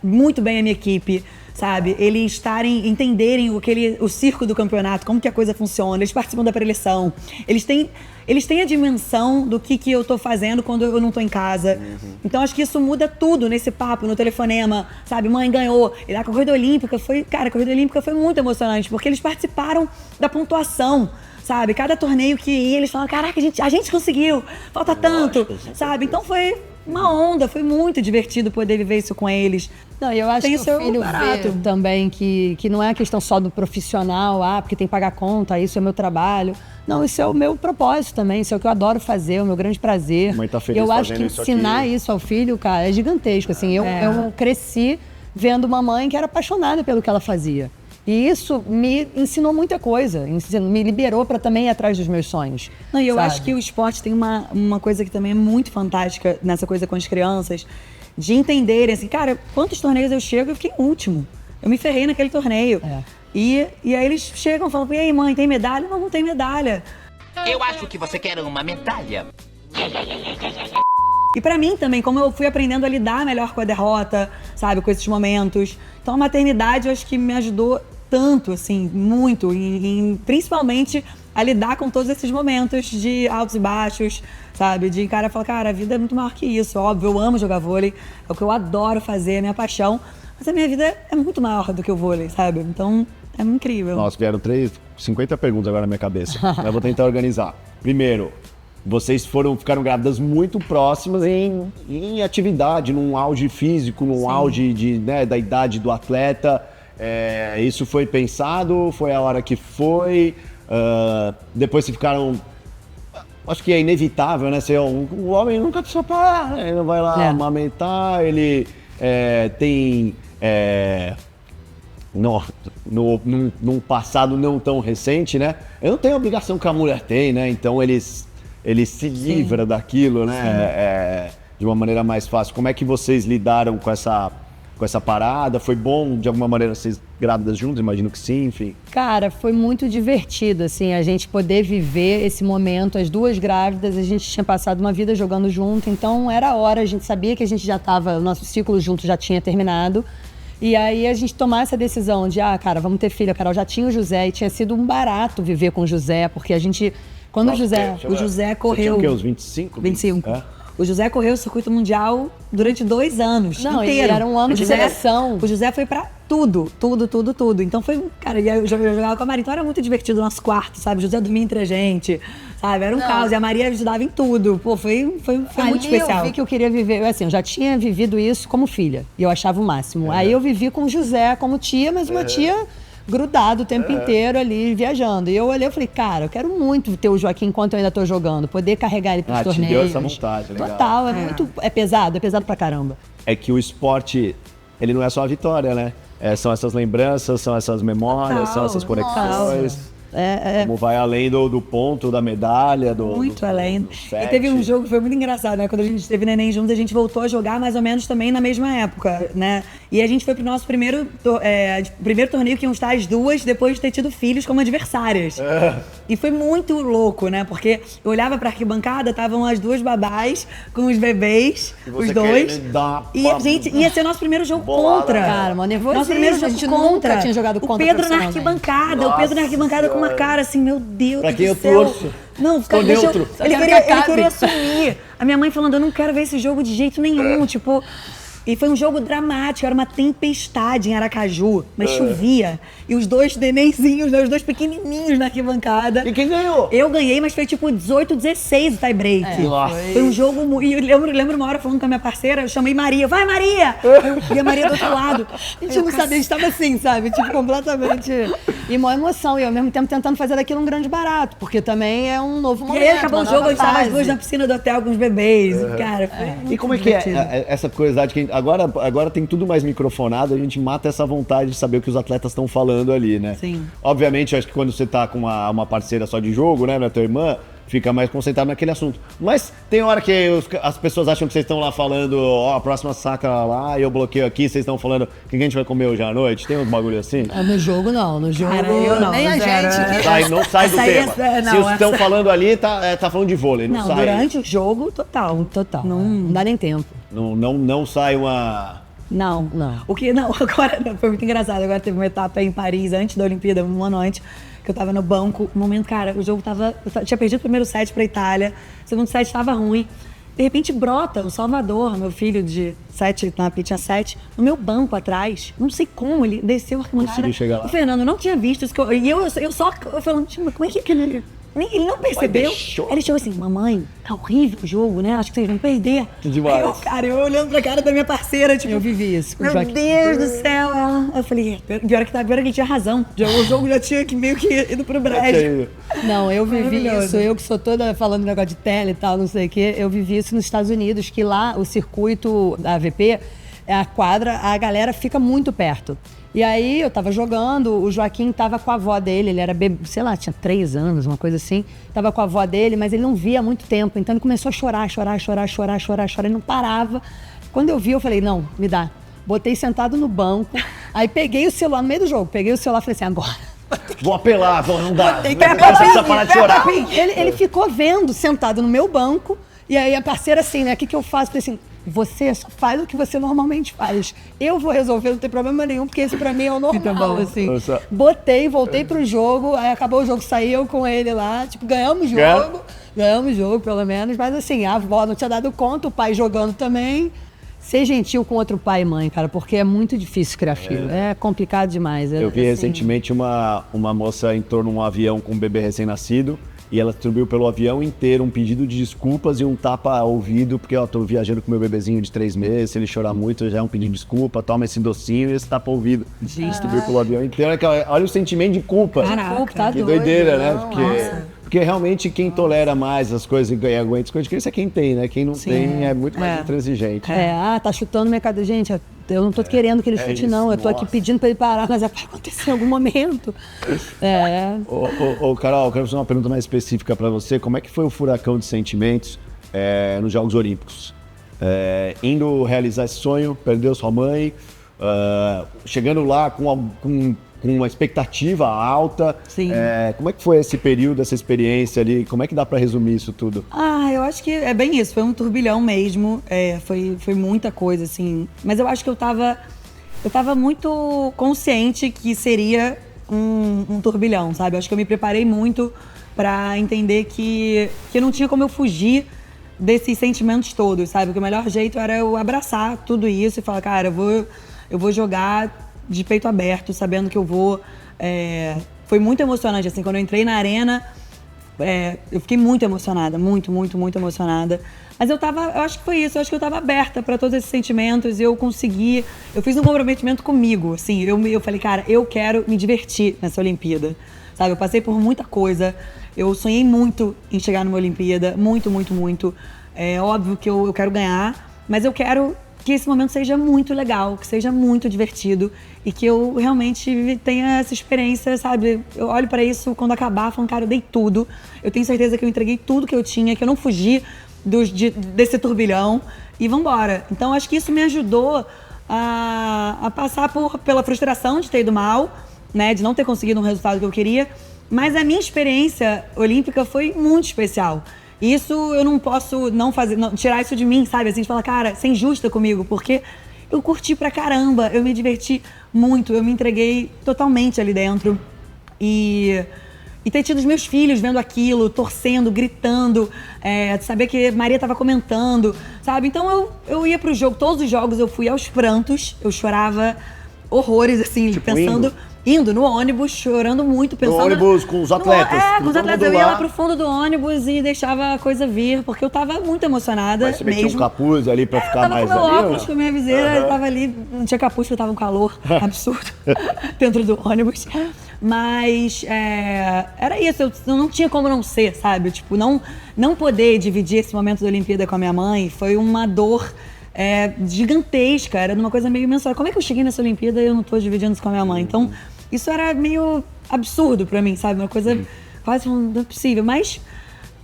muito bem a minha equipe, sabe? Eles entenderem o circo do campeonato, como que a coisa funciona, eles participam da preleção, eles têm a dimensão do que eu tô fazendo quando eu não tô em casa. Então acho que isso muda tudo nesse papo, no telefonema, sabe? Mãe ganhou. E lá com a corrida olímpica a corrida olímpica foi muito emocionante, porque eles participaram da pontuação. Sabe, cada torneio que ia, eles falavam, caraca, a gente conseguiu, falta tanto, sabe? Então foi uma onda, foi muito divertido poder viver isso com eles. Não, eu acho que o filho vê também que não é a questão só do profissional, porque tem que pagar conta, isso é meu trabalho. Não, isso é o meu propósito também, isso é o que eu adoro fazer, é o meu grande prazer. Mãe tá feliz eu acho que ensinar isso ao filho, cara, é gigantesco. Assim, eu cresci vendo uma mãe que era apaixonada pelo que ela fazia. E isso me ensinou muita coisa, me liberou para também ir atrás dos meus sonhos. Não, e eu acho que o esporte tem uma coisa que também é muito fantástica nessa coisa com as crianças, de entenderem assim, cara, quantos torneios eu chego e eu fiquei em último. Eu me ferrei naquele torneio. E aí eles chegam e falam, e aí mãe, tem medalha? Não tem medalha. Eu acho que você quer uma medalha. E pra mim também, como eu fui aprendendo a lidar melhor com a derrota, sabe, com esses momentos. Então a maternidade eu acho que me ajudou tanto, assim, muito, principalmente a lidar com todos esses momentos de altos e baixos, sabe? De cara falar, cara, a vida é muito maior que isso. Óbvio, eu amo jogar vôlei, é o que eu adoro fazer, é minha paixão. Mas a minha vida é muito maior do que o vôlei, sabe? Então, É incrível. Nossa, vieram 50 perguntas agora na minha cabeça. Mas eu vou tentar organizar. Primeiro, vocês ficaram grávidas muito próximas em atividade, num auge físico, num auge da idade do atleta. Isso foi pensado? Foi a hora que foi? Depois vocês ficaram... Acho que é inevitável, né? O homem nunca precisa parar, né? Ele vai lá amamentar, ele tem... num passado não tão recente, né? Eu não tenho a obrigação que a mulher tem, né? Então ele se livra daquilo, né? De uma maneira mais fácil. Como é que vocês lidaram com essa parada? Foi bom, de alguma maneira, vocês grávidas juntas? Imagino que sim, enfim. Cara, foi muito divertido, assim, a gente poder viver esse momento, as duas grávidas, a gente tinha passado uma vida jogando junto, então era a hora, a gente sabia que a gente já estava, o nosso ciclo junto já tinha terminado. E aí a gente tomar essa decisão de, cara, vamos ter filho. A Carol já tinha o José e tinha sido um barato viver com o José, porque a gente... Quando o José correu... Você tinha o quê, uns 25? 25. O José correu o circuito mundial durante 2 anos. Não, inteiro. Era um ano de seleção. O José foi pra tudo. Então foi, cara, eu jogava com a Maria, então era muito divertido o nosso quarto, sabe? O José dormia entre a gente, sabe? Era um caos. E a Maria ajudava em tudo. Pô, foi muito especial. Eu vi que eu queria viver, assim, eu já tinha vivido isso como filha, e eu achava o máximo. Aí eu vivi com o José como tia, mas uma tia grudado o tempo inteiro ali, viajando. E eu olhei e falei, cara, eu quero muito ter o Joaquim enquanto eu ainda tô jogando, poder carregar ele pros torneios. Te deu essa vontade, legal. Total, é pesado pra caramba. É que o esporte, ele não é só a vitória, né? São essas lembranças, são essas memórias, são essas conexões. Como vai além do ponto, da medalha, muito além. E teve um jogo que foi muito engraçado, né? Quando a gente teve neném juntos, a gente voltou a jogar mais ou menos também na mesma época, né? E a gente foi pro nosso primeiro torneio, que iam estar as duas, depois de ter tido filhos como adversárias. E foi muito louco, né? Porque eu olhava pra arquibancada, estavam as duas babás com os bebês, os dois. E a gente ia ser nosso primeiro jogo contra. Cara, mano, nervoso. Nosso primeiro jogo a gente contra. Nunca tinha jogado contra o Pedro na arquibancada, com uma cara assim, meu Deus pra quem do eu céu. torço. Não, tô neutro. Ele queria sumir. A minha mãe falando, eu não quero ver esse jogo de jeito nenhum, tipo... E foi um jogo dramático, era uma tempestade em Aracaju, mas chovia. E os dois nenenzinhos, né, os dois pequenininhos na arquibancada. E quem ganhou? Eu ganhei, mas foi tipo 18-16 o tie break. Foi um jogo... E eu lembro uma hora falando com a minha parceira, eu chamei Maria. Vai, Maria! E a Maria do outro lado. A gente não sabia, a gente tava assim, sabe? Tipo, completamente... E uma emoção. E ao mesmo tempo tentando fazer daquilo um grande barato, porque também é um novo momento. E aí acabou o jogo, a gente tava as duas na piscina do hotel com os bebês. Cara, foi E como é que é essa curiosidade que agora tem tudo mais microfonado, a gente mata essa vontade de saber o que os atletas estão falando ali, né? Sim. Obviamente, acho que quando você tá com uma parceira só de jogo, né, tua irmã, fica mais concentrado naquele assunto. Mas tem hora que as pessoas acham que vocês estão lá falando, a próxima saca lá, e eu bloqueio aqui, vocês estão falando o que a gente vai comer hoje à noite? Tem uns bagulho assim? No jogo não, no jogo cara, eu não, nem a gente. Não sai do tema. Se os que estão falando ali, tá falando de vôlei, não sai. Durante o jogo, total. Não dá nem tempo. Não sai uma... Não. O que não, agora foi muito engraçado. Agora teve uma etapa em Paris, antes da Olimpíada, um ano antes, que eu tava no banco. No momento, cara, o jogo eu tinha perdido o primeiro set pra Itália, o segundo set tava ruim. De repente brota o Salvador, meu filho de 7, tinha 7, no meu banco atrás. Não sei como, ele desceu a arquibancada. Chegar lá. O Fernando não tinha visto isso. Eu falando, como é que ele não percebeu? Ele chegou assim, mamãe, tá horrível o jogo, né? Acho que vocês vão perder. Que demais. Eu olhando pra cara da minha parceira, tipo... Eu vivi isso. Meu Deus do céu. Eu falei, pior que ele tinha razão. O jogo já tinha meio que ido pro brejo. Não, eu vivi isso. Eu que sou toda falando negócio de tele e tal, não sei o quê. Eu vivi isso nos Estados Unidos, que lá o circuito da AVP, a quadra, a galera fica muito perto. E aí eu tava jogando, o Joaquim tava com a avó dele, ele era bebê, sei lá, tinha 3 anos, uma coisa assim. Tava com a avó dele, mas ele não via há muito tempo. Então ele começou a chorar, ele não parava. Quando eu vi, eu falei, não, me dá. Botei sentado no banco, aí peguei o celular no meio do jogo, peguei o celular e falei assim, agora. Vou apelar, não dá. Você precisa parar de chorar. Ele ficou vendo, sentado no meu banco, e aí a parceira assim, né, o que eu faço? Falei assim, você só faz o que você normalmente faz. Eu vou resolver, não tem problema nenhum, porque esse pra mim é o normal, assim. Botei, voltei pro jogo, aí acabou o jogo, saí eu com ele lá, tipo, ganhamos o jogo pelo menos, mas assim, a avó não tinha dado conta, o pai jogando também, ser gentil com outro pai e mãe, cara, porque é muito difícil criar filho. É complicado demais. Eu vi recentemente uma moça entrou num avião com um bebê recém-nascido e ela distribuiu pelo avião inteiro um pedido de desculpas e um tapa-ouvido, porque ó, tô viajando com meu bebezinho de 3 meses, se ele chorar muito já é um pedido de desculpa, toma esse docinho e esse tapa-ouvido. Distribuiu pelo avião inteiro. Olha o sentimento de culpa. Caraca, tá que doido, doideira, né? Nossa. Porque realmente quem tolera mais as coisas e aguenta as coisas de criança é quem tem, né? Quem não tem é muito mais intransigente. Tá chutando minha cadeira. Gente, eu não tô querendo que ele chute, isso, não. Eu tô aqui pedindo pra ele parar, mas vai acontecer em algum momento. Ô, Carol, eu quero fazer uma pergunta mais específica pra você. Como é que foi o furacão de sentimentos nos Jogos Olímpicos? Indo realizar esse sonho, perdeu sua mãe, chegando lá com uma expectativa alta. Sim. Como é que foi esse período, essa experiência ali? Como é que dá pra resumir isso tudo? Eu acho que é bem isso, foi um turbilhão mesmo, foi muita coisa, assim. Mas eu acho que eu tava muito consciente que seria um turbilhão, sabe? Eu acho que eu me preparei muito pra entender que não tinha como eu fugir desses sentimentos todos, sabe? Que o melhor jeito era eu abraçar tudo isso e falar, cara, eu vou jogar de peito aberto, sabendo que eu vou... Foi muito emocionante, assim, quando eu entrei na arena, eu fiquei muito emocionada, muito, muito, muito emocionada. Mas eu acho que foi isso, eu acho que eu tava aberta para todos esses sentimentos e eu fiz um comprometimento comigo, assim, eu falei, cara, eu quero me divertir nessa Olimpíada, sabe? Eu passei por muita coisa, eu sonhei muito em chegar numa Olimpíada, muito, muito, muito. É óbvio que eu quero ganhar, mas eu quero que esse momento seja muito legal, que seja muito divertido e que eu realmente tenha essa experiência, sabe? Eu olho pra isso quando acabar, falando, cara, eu dei tudo. Eu tenho certeza que eu entreguei tudo que eu tinha, que eu não fugi desse turbilhão e vambora. Então, acho que isso me ajudou a passar pela frustração de ter ido mal, né? De não ter conseguido um resultado que eu queria. Mas a minha experiência olímpica foi muito especial. Isso eu não posso tirar isso de mim, sabe? Assim, de falar, cara, ser injusta comigo, porque eu curti pra caramba, eu me diverti muito, eu me entreguei totalmente ali dentro. E ter tido os meus filhos vendo aquilo, torcendo, gritando, saber que Maria tava comentando, sabe? Então eu ia pro jogo, todos os jogos eu fui aos prantos, eu chorava horrores, assim, tipo, pensando... Indo no ônibus, chorando muito, pensando... No ônibus com os atletas. Com os atletas. Eu ia lá pro fundo do ônibus e deixava a coisa vir, porque eu tava muito emocionada. Mas você metia um capuz ali pra ficar mais ali? Eu tava com meu óculos, com a minha viseira, eu tava ali, não tinha capuz, porque tava um calor absurdo dentro do ônibus. Mas era isso, eu não tinha como não ser, sabe? Tipo, não poder dividir esse momento da Olimpíada com a minha mãe foi uma dor... gigantesca, era uma coisa meio imensa. Como é que eu cheguei nessa Olimpíada e eu não tô dividindo isso com a minha mãe? Então, isso era meio absurdo pra mim, sabe? Uma coisa quase não é possível. Mas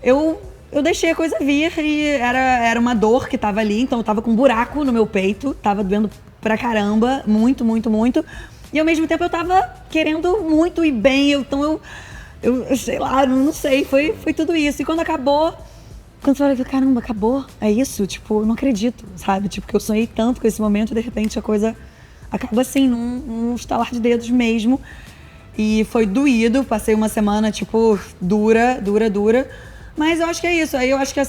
eu deixei a coisa vir e era uma dor que tava ali, então eu tava com um buraco no meu peito, tava doendo pra caramba, muito, muito, muito. E ao mesmo tempo eu tava querendo muito ir bem, então eu sei lá, não sei, foi tudo isso. E quando acabou, quando você fala, caramba, acabou, é isso? Tipo, eu não acredito, sabe? Tipo, que eu sonhei tanto com esse momento e de repente a coisa acaba assim, num estalar de dedos mesmo. E foi doído, passei uma semana, tipo, dura. Mas eu acho que é isso. Aí eu acho que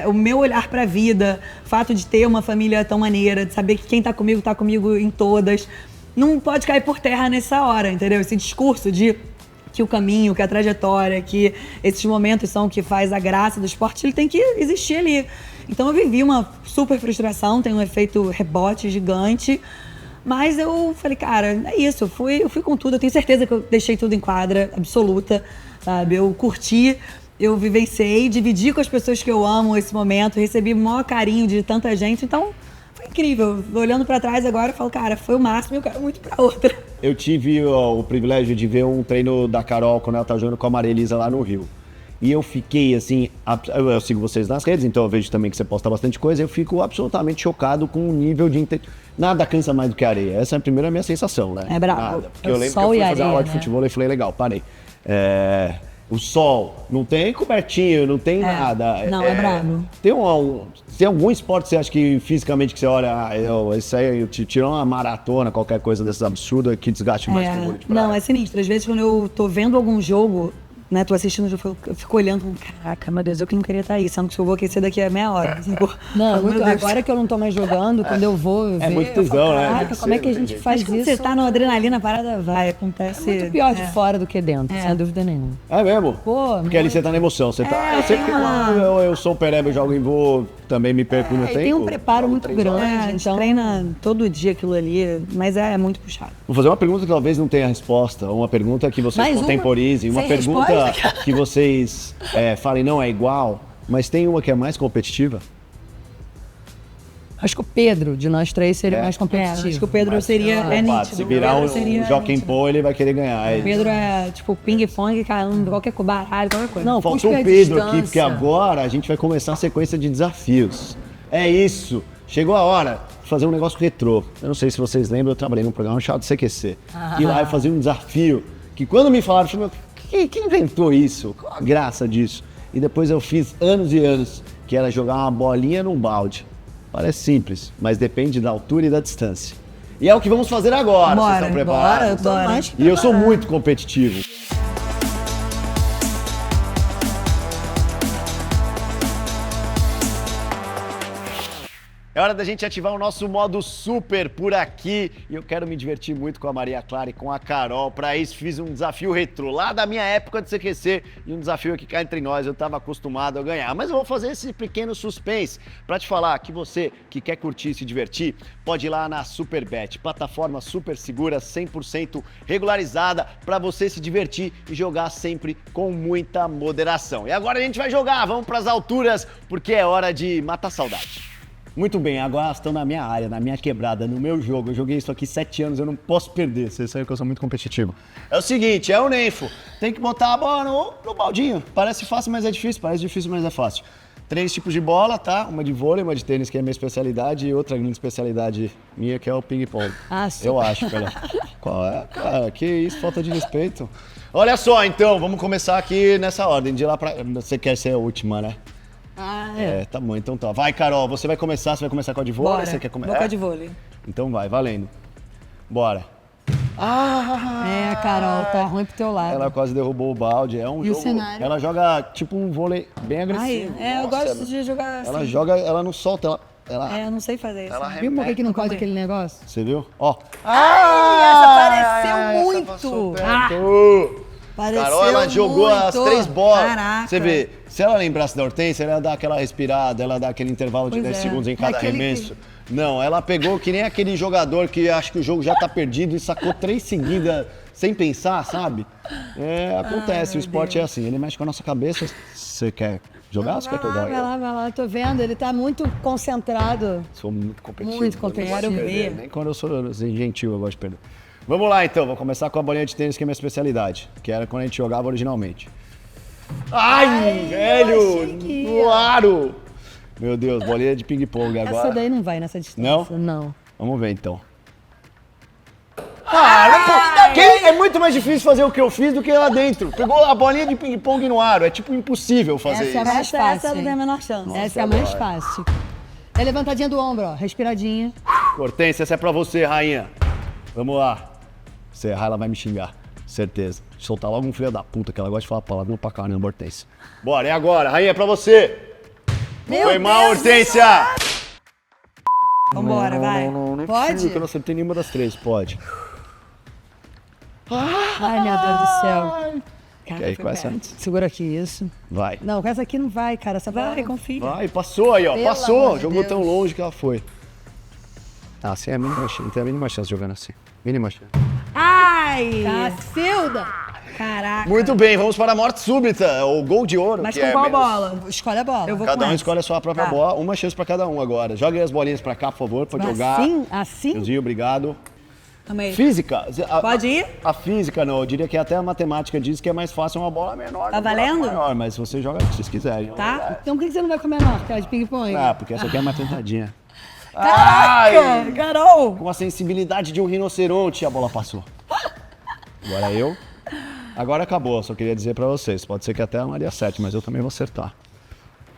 o meu olhar pra vida, o fato de ter uma família tão maneira, de saber que quem tá comigo em todas, não pode cair por terra nessa hora, entendeu? Esse discurso de que o caminho, que a trajetória, que esses momentos são o que faz a graça do esporte, ele tem que existir ali. Então eu vivi uma super frustração, tem um efeito rebote gigante, mas eu falei, cara, é isso, eu fui com tudo, eu tenho certeza que eu deixei tudo em quadra, absoluta, sabe? Eu curti, eu vivenciei, dividi com as pessoas que eu amo esse momento, recebi o maior carinho de tanta gente, então foi incrível. Olhando pra trás agora, eu falo, cara, foi o máximo e eu quero muito pra outra. Eu tive o privilégio de ver um treino da Carol quando ela tá jogando com a Maria Elisa lá no Rio. E eu fiquei assim, eu sigo vocês nas redes, então eu vejo também que você posta bastante coisa, eu fico absolutamente chocado com o nível de... Nada cansa mais do que a areia. Essa é a primeira minha sensação, né? É brabo. Nada. Porque eu lembro que eu fui fazer aula de futebol e falei, legal, parei. O sol, não tem cobertinho, não tem nada. Não, é brabo. Tem algum esporte que você acha que fisicamente que você olha, isso aí, tirou uma maratona, qualquer coisa dessas absurdas, que desgaste mais que o vôlei de praia? Não, é sinistro. Às vezes quando eu tô vendo algum jogo, né, tô assistindo o jogo, eu fico olhando, caraca, meu Deus, eu que não queria estar aí, sendo que eu vou aquecer daqui a meia hora. Assim, não, muito, agora que eu não tô mais jogando, quando eu vou ver, muito tesão, né? Caraca, como é que a gente faz isso? Você tá na adrenalina, a parada vai, acontece. É muito pior de fora do que dentro, sem dúvida nenhuma. É mesmo? Pô, porque ali você tá na emoção, você tá... Eu sei que eu sou o pereba, eu jogo em voo, também me perco no tempo. Tem um preparo muito grande, a gente treina todo dia aquilo ali, mas é muito puxado. Vou fazer uma pergunta que talvez não tenha resposta, uma pergunta que vocês contemporizem, uma pergunta que vocês falem, não, é igual, mas tem uma que é mais competitiva? Acho que o Pedro, de nós três, seria mais competitivo. Acho que o Pedro seria nítido. Se virar um Joaquim Pô, ele vai querer ganhar. O Pedro é tipo ping-pong, caramba, qualquer baralho, qualquer coisa. Não, faltou o Pedro aqui, porque agora a gente vai começar a sequência de desafios. É isso. Chegou a hora de fazer um negócio retrô. Eu não sei se vocês lembram, eu trabalhei num programa chamado CQC. E lá eu fazia um desafio, que quando me falaram, eu falei, quem inventou isso? Qual a graça disso? E depois eu fiz anos e anos, que era jogar uma bolinha num balde. Parece simples, mas depende da altura e da distância. E é o que vamos fazer agora. Vocês estão preparados? Bora. E eu sou muito competitivo. É hora da gente ativar o nosso modo super por aqui. E eu quero me divertir muito com a Maria Clara e com a Carol. Para isso, fiz um desafio retrô lá da minha época de CQC. E um desafio aqui cá entre nós, eu estava acostumado a ganhar. Mas eu vou fazer esse pequeno suspense para te falar que você que quer curtir e se divertir, pode ir lá na Superbet, plataforma super segura, 100% regularizada, para você se divertir e jogar sempre com muita moderação. E agora a gente vai jogar, vamos para as alturas, porque é hora de matar saudade. Muito bem, agora estão na minha área, na minha quebrada, no meu jogo. Eu joguei isso aqui 7 anos, eu não posso perder. Vocês sabem que eu sou muito competitivo. É o seguinte, é o Nenfo. Tem que botar a bola no baldinho. Parece fácil, mas é difícil. Parece difícil, mas é fácil. 3 tipos de bola, tá? Uma de vôlei, uma de tênis, que é a minha especialidade, e outra grande especialidade minha, que é o ping-pong. Eu acho, pela... Qual é, cara? Que isso, falta de respeito. Olha só, então, vamos começar aqui nessa ordem, de lá pra... Você quer ser a última, né? Tá bom, então tá. Vai, Carol, você vai começar com a de vôlei? Bora. Você quer começar? Vou com a de vôlei. Então vai, valendo. Bora. A Carol tá ruim pro teu lado. Ela quase derrubou o balde. É um jogo. O cenário? Ela joga tipo um vôlei bem agressivo. Eu gosto de jogar assim. Ela joga, ela não solta, ela... eu não sei fazer isso. Viu por que não pode aquele negócio? Você viu? Ó. Essa pareceu muito. Pareceu Carol, ela jogou muito. as 3 bolas. Caraca. Você vê, se ela lembrasse da Hortência, ela ia dar aquela respirada, ela ia dar aquele intervalo de 10 segundos em cada arremesso. Não, ela pegou que nem aquele jogador que acha que o jogo já tá perdido e sacou 3 seguidas sem pensar, sabe? Acontece, o esporte é assim, ele mexe com a nossa cabeça. Você quer jogar ou você quer que eu jogue? Vai lá, tô vendo, ele tá muito concentrado. Sou muito competitivo. Muito competitivo. Eu não gosto de perder, nem quando eu sou gentil eu gosto de perder. Vamos lá então, vou começar com a bolinha de tênis, que é a minha especialidade, que era quando a gente jogava originalmente. Ai, velho! Claro! Meu Deus, bolinha de ping-pong agora. Essa daí não vai nessa distância. Não? Vamos ver então. É muito mais difícil fazer o que eu fiz do que lá dentro. Pegou a bolinha de ping-pong no aro, é tipo impossível fazer isso. Essa é a mais fácil. Essa não tem a menor chance. Essa é a mais fácil. É levantadinha do ombro, ó, respiradinha. Hortência, essa é pra você, rainha. Vamos lá. Se errar, ela vai me xingar. Certeza. Soltar logo um filho da puta, que ela gosta de falar palavra pra caramba, Hortência. Bora, é agora. Rainha, é pra você. Foi mal, Hortência. Vambora, vai. Pode? Eu não acertei nenhuma das 3, pode. Ai, meu Deus do céu. E aí, com essa? Segura aqui, isso. Vai. Não, com essa aqui não vai, cara. Essa Vai, confia. Vai, passou aí, ó. Pelo Passou. amor de Jogou Deus. tão longe que ela foi. Sem a mínima chance. Não tem a mínima chance jogando assim. Mínima chance. Ai! Cacilda! Caraca. Muito bem, vamos para a morte súbita, o gol de ouro. Mas que com é qual menos- bola? Escolhe a bola. Eu vou Cada com um essa. escolhe a sua própria Tá. bola. Uma chance para cada um agora. Jogue as bolinhas para cá, por favor, pode jogar. Assim? Euzinho, obrigado. Calma aí. Física. Pode ir? A física não, eu diria que até a matemática diz que é mais fácil uma bola menor. Tá um buraco valendo? Maior, mas você joga se vocês quiserem. Tá? Então por que você não vai com a menor, cara, de ping-pong? Porque essa aqui é mais tentadinha. Caraca! Carol! Com a sensibilidade de um rinoceronte, a bola passou. Agora eu. Agora acabou, só queria dizer pra vocês. Pode ser que até a Maria acerte, mas eu também vou acertar.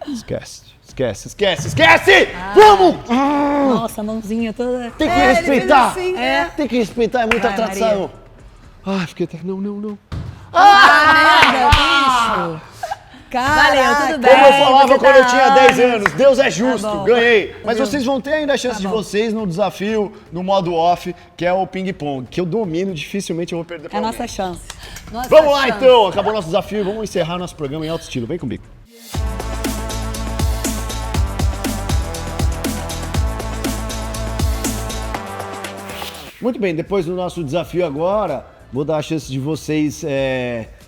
Esquece. Vamos! Nossa, a mãozinha toda... Tem que respeitar! assim, Tem que respeitar, é muita Vai, tradição. Ai, fiquei até... Não. Valeu, tudo bem. Como eu falava você quando tá eu tinha 10 anos. anos, Deus é justo, Tá bom. ganhei. Mas Valeu. vocês vão ter ainda a chance de bom. vocês no desafio, no modo off, que é o ping-pong, que eu domino, dificilmente eu vou perder É pra a alguém. nossa chance. Vamos lá então, acabou nosso desafio, vamos encerrar nosso programa em alto estilo. Vem comigo. Muito bem, depois do nosso desafio agora, vou dar a chance de vocês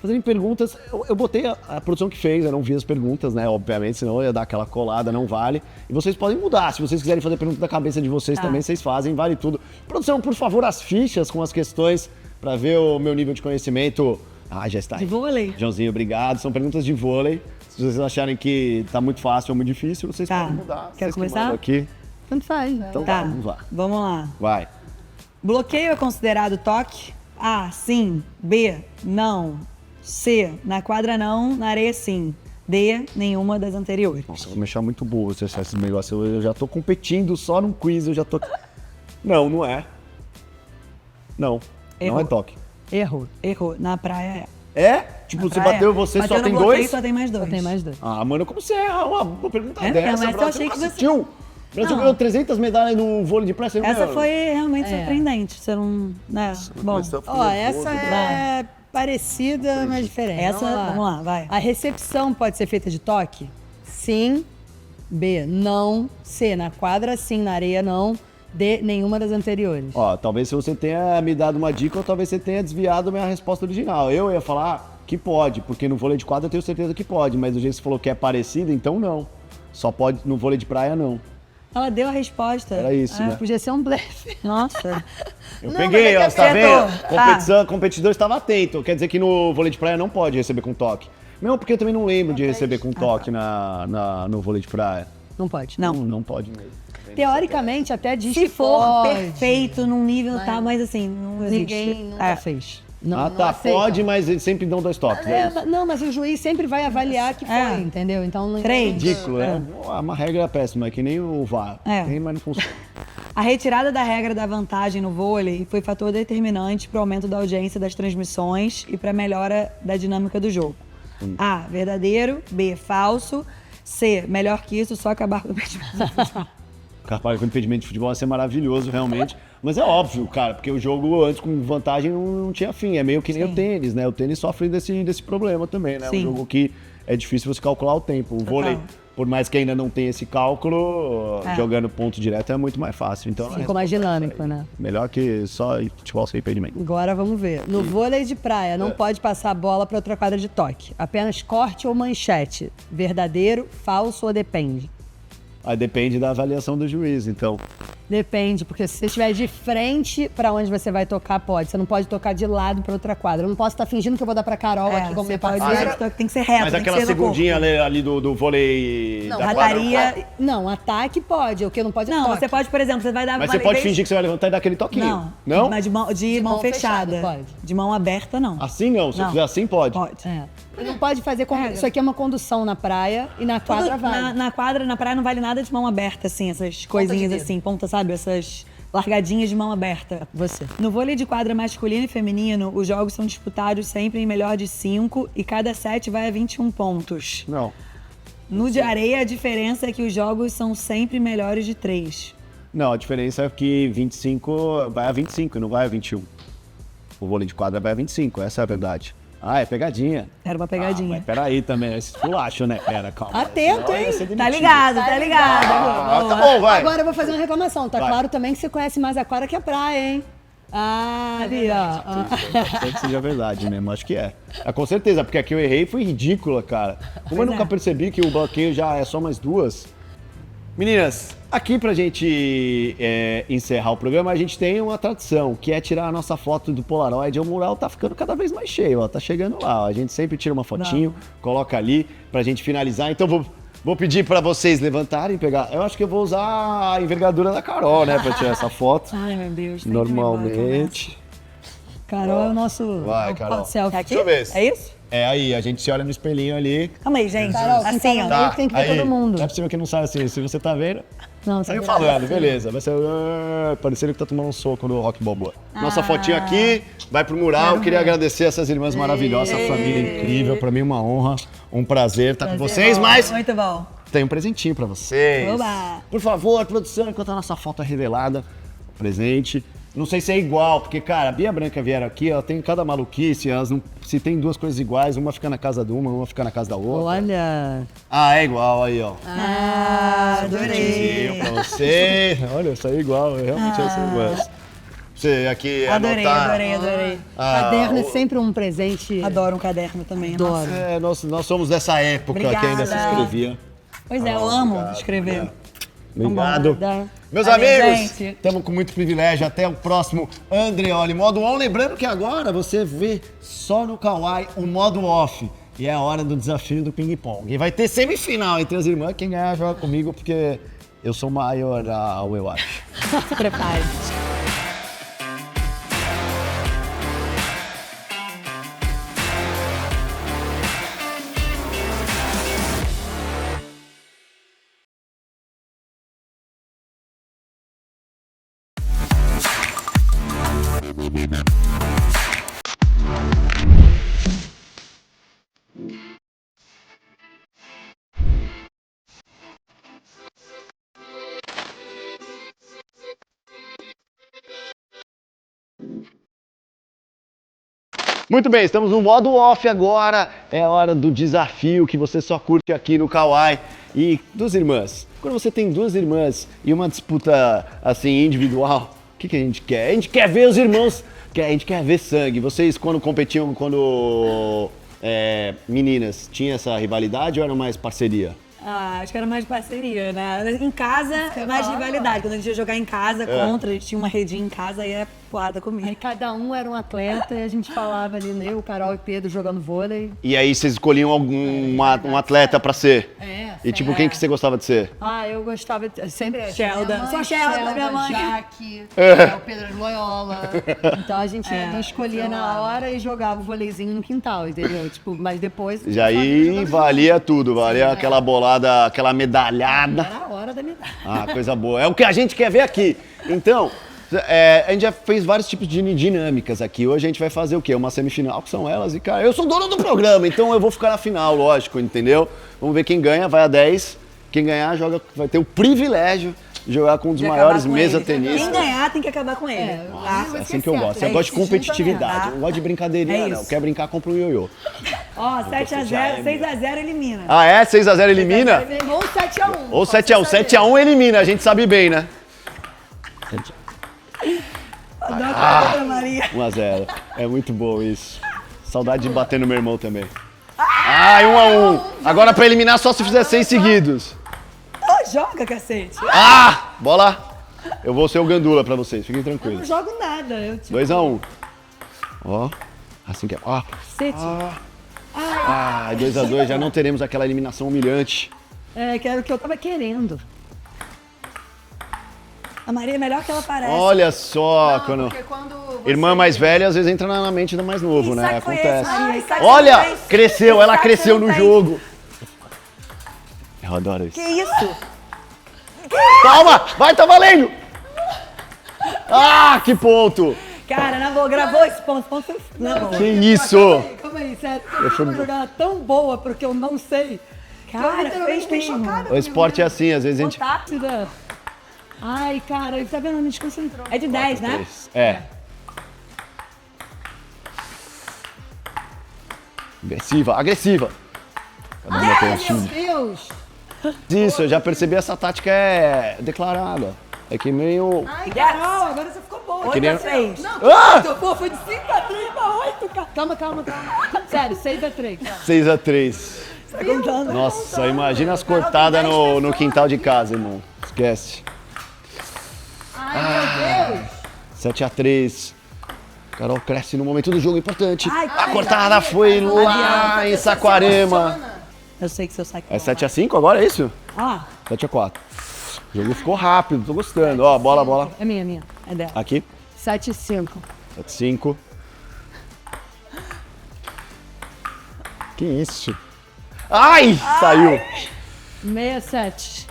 fazerem perguntas. Eu botei a produção que fez, eu não vi as perguntas, né? Obviamente, senão eu ia dar aquela colada, não vale. E vocês podem mudar, se vocês quiserem fazer pergunta da cabeça de vocês também, vocês fazem, vale tudo. Produção, por favor, as fichas com as questões para ver o meu nível de conhecimento. Ah, já está aí. De vôlei. Joãozinho, obrigado. São perguntas de vôlei. Se vocês acharem que tá muito fácil ou muito difícil, vocês Tá. podem mudar. Quer Vocês que começar? mandam aqui. Tanto faz, né? Então Tá, vamos lá. vamos lá. Vai. Bloqueio é considerado toque? A, sim. B, não. C, na quadra não, na areia sim. D, nenhuma das anteriores. Nossa, eu vou me achar muito burro se achar esse negócio. Eu já tô competindo só num quiz, eu já tô... Não, não é. Não, Errou. não é toque. Errou. Errou. Na praia é. É? Tipo, Na você praia. bateu, você Bateu só no tem bloqueio, dois? Só tem mais dois. Só tem mais dois. Ah, mano, como você erra uma pergunta É dessa, mesmo, essa eu brother? achei Você que nunca você- assistiu? O Brasil Não. ganhou 300 medalhas no vôlei de praia. você Essa viu? foi realmente É. surpreendente. Você não... Né? Bom, Mas eu fico Ó, nervoso, essa né? é parecida, mas diferente. essa... Vamos lá, vai. A recepção pode ser feita de toque? Sim. B, não. C, na quadra, sim. Na areia, não. D, nenhuma das anteriores. Ó, talvez se você tenha me dado uma dica ou talvez você tenha desviado a minha resposta original. Eu ia falar que pode, porque no vôlei de quadra eu tenho certeza que pode, mas do jeito que você falou que é parecido, então não. Só pode no vôlei de praia, não. Ela deu a resposta. Era isso, né? Podia ser um blefe. Nossa. Eu Não, peguei, mas é ó, que você tá acertou. vendo? Competição, competidor estava atento. Quer dizer que no vôlei de praia não pode receber com toque. Não, porque eu também não lembro de receber com toque no vôlei de praia. Não pode. Não pode mesmo. Teoricamente, até diz Se que for pode. perfeito num nível, tá, mas assim, não existe. Ninguém nunca É. fez. Não, Ah, não tá, aceita. pode, mas eles sempre dão 2 toques. É isso. Não, mas o juiz sempre vai avaliar que foi, É. entendeu? Então não 3. Ridículo, né? Uma regra péssima, é que nem o VAR. É. Tem, mas não funciona. A retirada da regra da vantagem no vôlei foi fator determinante para o aumento da audiência das transmissões e para a melhora da dinâmica do jogo. A, verdadeiro. B, falso. C, melhor que isso, só acabar com o impedimento. Carvalho com impedimento de futebol ia ser maravilhoso, realmente. Mas é óbvio, cara, porque o jogo antes com vantagem não tinha fim. É meio que nem Sim. o tênis, né? O tênis sofre desse problema também, né? Sim. Um jogo que é difícil você calcular o tempo. O vôlei, por mais que ainda não tenha esse cálculo, É. jogando ponto direto é muito mais fácil. Então, Ficou mais dinâmico, né? melhor que só futebol sem impedimento. Agora vamos ver. No vôlei de praia, não pode passar a bola para outra quadra de toque. Apenas corte ou manchete. Verdadeiro, falso ou depende? Aí depende da avaliação do juiz, então. Depende, porque se você estiver de frente para onde você vai tocar, pode. Você não pode tocar de lado para outra quadra. Eu não posso estar fingindo que eu vou dar para Carol aqui como você minha pode parceira. tem que ser reto, Mas tem que aquela ser no corpo. segundinha ali do vôlei Não, da rataria. quadra. Não, ataque pode. O que não pode é Não, toque. você pode, por exemplo, você vai dar... Mas você pode fingir que você vai levantar e dar aquele toquinho. Não, Não? mas de mão mão fechada. fechada, pode. De mão aberta, não. Assim não, se eu Não. fizer assim pode. Pode. É. Você não pode fazer... Regra. Isso aqui é uma condução na praia e na Tudo- quadra vai. na quadra, na praia, não vale nada de mão aberta, assim, essas coisinhas dedo. assim, ponta, sabe? Essas largadinhas de mão aberta. Você. No vôlei de quadra masculino e feminino, os jogos são disputados sempre em melhor de 5 e cada set vai a 21 pontos. Não. No de areia, a diferença é que os jogos são sempre melhores de 3. Não, a diferença é que 25 vai a 25 e não vai a 21. O vôlei de quadra vai a 25, essa é a verdade. Ah, é pegadinha. Era uma Ah, pegadinha. mas peraí também, esse esculacho, né? Pera, calma. Atento, Senão hein? ia ser Tá demitido. ligado, tá ligado. Ah, tá bom, vai. Agora eu vou fazer uma reclamação. Tá Vai. claro também que você conhece mais a quadra que a praia, hein? Ah, ali, ó. Sei que seja verdade mesmo, acho que é. Ah, com certeza, porque aqui eu errei foi ridícula, cara. Como eu nunca percebi que o bloqueio já é só mais 2. Meninas, aqui pra gente encerrar o programa, a gente tem uma tradição, que é tirar a nossa foto do Polaroid. O mural tá ficando cada vez mais cheio, ó, tá chegando lá. Ó. A gente sempre tira uma fotinho, coloca ali pra gente finalizar. Então vou pedir pra vocês levantarem, pegar. Eu acho que eu vou usar a envergadura da Carol, né, pra tirar essa foto. Ai, meu Deus. tem que ir embora, Normalmente. Carol é o nosso Vai, é o Carol. selfie. É aqui? Deixa eu ver. É isso? É aí, a gente se olha no espelhinho ali. Calma aí, gente. Carol, Assim, ó. tá. Tem que ver todo mundo. Não é possível que não saia assim. Se você tá vendo, Não, saiu tá falando, beleza. Vai ser parecendo que tá tomando um soco no Rock Balboa. Nossa fotinha aqui, vai pro mural. Queria agradecer essas irmãs maravilhosas, essa família incrível. Pra mim, uma honra, um prazer estar com vocês, mas Muito bom. tem um presentinho pra vocês. Oba! Por favor, produção, enquanto a nossa foto é revelada, presente. Não sei se é igual, porque, cara, a Bia e a Branca vieram aqui, ela tem cada maluquice, elas não, se tem duas coisas iguais, uma fica na casa de uma fica na casa da outra. Olha. Ah, é igual aí, ó. Adorei. Pra você. Olha, isso aí é igual, realmente é assim, mas você aqui Adorei, anotar. adorei. Caderno é sempre um presente. Adoro um caderno também. Adoro. É, nós somos dessa época que ainda se Obrigada. escrevia. Pois é, eu amo escrever. Obrigado. Vambora. Meus Valeu, amigos, gente. estamos com muito privilégio. Até o próximo Andreoli Modo On. Lembrando que agora você vê só no Kawaii o modo off. E é a hora do desafio do ping-pong. E vai ter semifinal entre as irmãs. Quem ganhar joga comigo, porque eu sou maioral, eu acho. Se prepare. Muito bem, estamos no modo off agora. É a hora do desafio que você só curte aqui no Kawaii. E duas irmãs. Quando você tem duas irmãs e uma disputa assim individual, o que a gente quer? A gente quer ver os irmãos, a gente quer ver sangue. Vocês quando competiam, meninas, tinha essa rivalidade ou era mais parceria? Ah, acho que era mais parceria, né? Em casa, mais rivalidade. Quando a gente ia jogar em casa contra, a gente tinha uma redinha em casa, aí era porrada comigo. Aí cada um era um atleta e a gente falava ali, né? Eu, Carol e Pedro jogando vôlei. E aí vocês escolhiam um atleta pra ser? E tipo, quem que você gostava de ser? Ah, eu gostava sempre Sheldon. minha mãe, Só Sheldon, minha mãe. Jaque, o Pedro Loyola. Então a gente não escolhia na hora e jogava o vôleizinho no quintal, entendeu? Tipo, mas depois Já aí valia tudo, valia aquela bolada, aquela medalhada. era a hora da medalha. Ah, coisa boa. É o que a gente quer ver aqui. Então, a gente já fez vários tipos de dinâmicas aqui. Hoje a gente vai fazer o quê? Uma semifinal, que são elas. E, cara, eu sou dono do programa, então eu vou ficar na final, lógico, entendeu? Vamos ver quem ganha, vai a 10. Quem ganhar vai ter o privilégio de jogar com um dos maiores mesa-tenistas. Quem ganhar tem que acabar com ele. Tá? É assim que eu gosto. Eu gosto de competitividade. Eu não gosto de brincadeirinha, É não. isso. Quer brincar, compra um ioiô. Ó, 7x0, 6x0 elimina. Ah, é? 6x0 elimina? Ou 7x1. Ou 7x1. 7x1 elimina, a gente sabe bem, né? Adoro a Maria. 1x0. É muito bom isso. Saudade de bater no meu irmão também. Ai, 1x1. Agora pra eliminar só se fizer 6 seguidos. Oh, joga, cacete. Ah! Bola! Eu vou ser o gandula pra vocês, fiquem Eu não tranquilos. jogo nada. Eu, tipo, 2x1. Ó. Assim que é. Ó. cacete. Ah, 2x2, já não teremos aquela eliminação humilhante. É, que era o que eu tava querendo. A Maria é melhor que ela parece. Olha só, quando. Porque quando Irmã mais velha às vezes entra na mente do mais novo, né? saco foi esse, Acontece. Maria? Saco Olha, não tem. cresceu, ela Saco cresceu não no tem. jogo. Eu adoro isso. Que isso? Calma, vai, tá valendo! Ah, que ponto! Cara, na boa, gravou esse ponto. Ponto foi na boa. Que isso! Calma aí, sério. Eu fui uma jogada tão boa porque eu não sei. Cara, fez fiquei mesmo. chocada. O esporte é assim, às vezes a gente. Rápida. Ai, cara, ele tá vendo? Me desconcentrou. É de 10, né? É. Agressiva, agressiva. Cadê meu pontinho? Deus! Isso, eu já percebi, essa tática é declarada. É que meio. Ai, Carol, agora você ficou boa. Que nem- 8x6. Não, pô, foi de 5x3 pra 8, cara. Calma. Sério, 6x3. 6x3. Tá contando. Nossa, imagina as cortadas no quintal de casa, irmão. Esquece. Ai, meu Deus. 7x3. Carol cresce no momento do jogo importante. Ai, A cortada foi lá em Saquarema. Eu sei que seu saco. É 7x5 agora, é isso? Ó, 7x4. O jogo ficou rápido, tô gostando. Ó, bola. É minha. é dela. Aqui. 7-5. 7x5. Que isso? Ai, saiu. 67.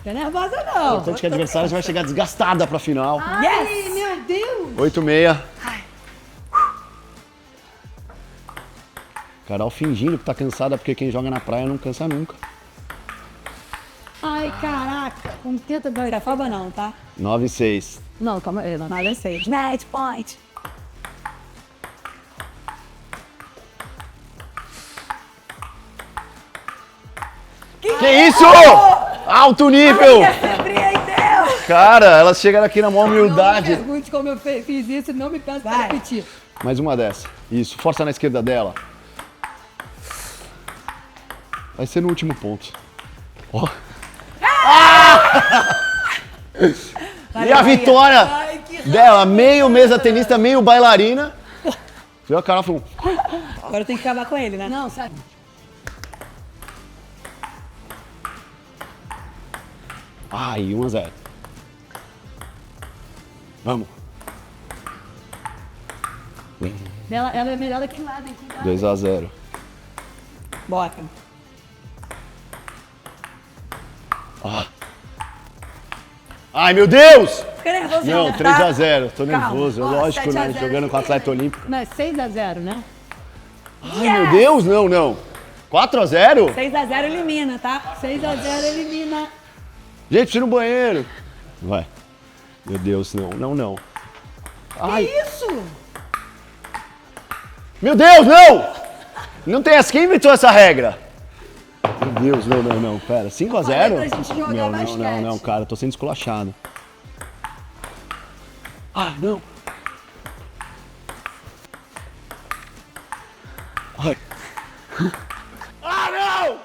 Não é nervosa, O não. importante é que a adversária já vai chegar desgastada pra final. Ai, meu Deus. 8,6. Carol fingindo que tá cansada, porque quem joga na praia não cansa nunca. Ai, caraca. Não tenta doer. Afoba não, tá? 9,6. Não, calma aí. Não. Nada 6. Match point. Que isso? Alto nível! Surpreendeu! Cara, elas chegaram aqui na maior humildade. Não me pergunte como eu fiz isso e não me peça pra Vai. repetir. Mais uma dessa. Isso, força na esquerda dela. Vai ser no último ponto. Ó. E a vitória dela, meio mesa tenista, meio bailarina. Viu a Carol falou, Agora tem que acabar com ele, né? Não, sabe? ai, 1-0. Vamos. Ela é melhor daquele lado, hein? Cuidado. 2-0. Bota. Ai, meu Deus! Fica nervoso Não, tá? 3-0. Tô Calma. nervoso. Ó, Lógico, né? 7-0 Jogando com o atleta olímpico. Não, é 6-0, né? Ai, meu Deus, não. 4-0? 6-0 elimina, tá? 6-0 elimina. Gente, preciso ir no banheiro. Vai. Meu Deus, não. Ai. Que isso? Meu Deus, não! Não tem essa. Quem inventou essa regra? Meu Deus, não. Pera, 5-0? falei pra gente jogar basquete. Não, cara, tô sendo esculachado. Ah, não. Ai. Ah, não!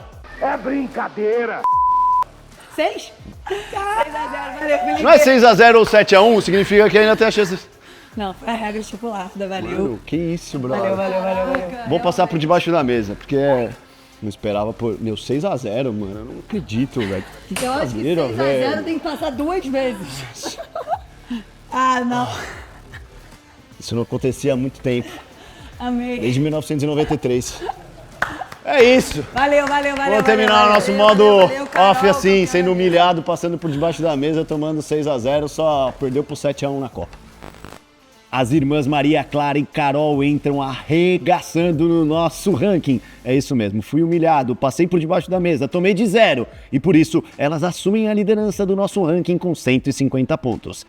6? 6-0, valeu, Felipe. Não é 6-0 ou 7-1, significa que ainda tem a chance. Não, foi a regra estipulada, valeu. Mano, que isso, brother. Valeu. Vou passar por debaixo da mesa, porque não esperava por. Meu, 6-0, mano. Eu não acredito, velho. Eu acho que Zagueiro, 6-0 velho. tem que passar 2 vezes. Ah, não. Isso não acontecia há muito tempo, Amei. desde 1993. É isso. Valeu. Vamos terminar o nosso modo off assim, sendo humilhado, passando por debaixo da mesa, tomando 6-0, só perdeu por 7-1 na Copa. As irmãs Maria Clara e Carol entram arregaçando no nosso ranking. É isso mesmo, fui humilhado, passei por debaixo da mesa, tomei de 0. E por isso, elas assumem a liderança do nosso ranking com 150 pontos.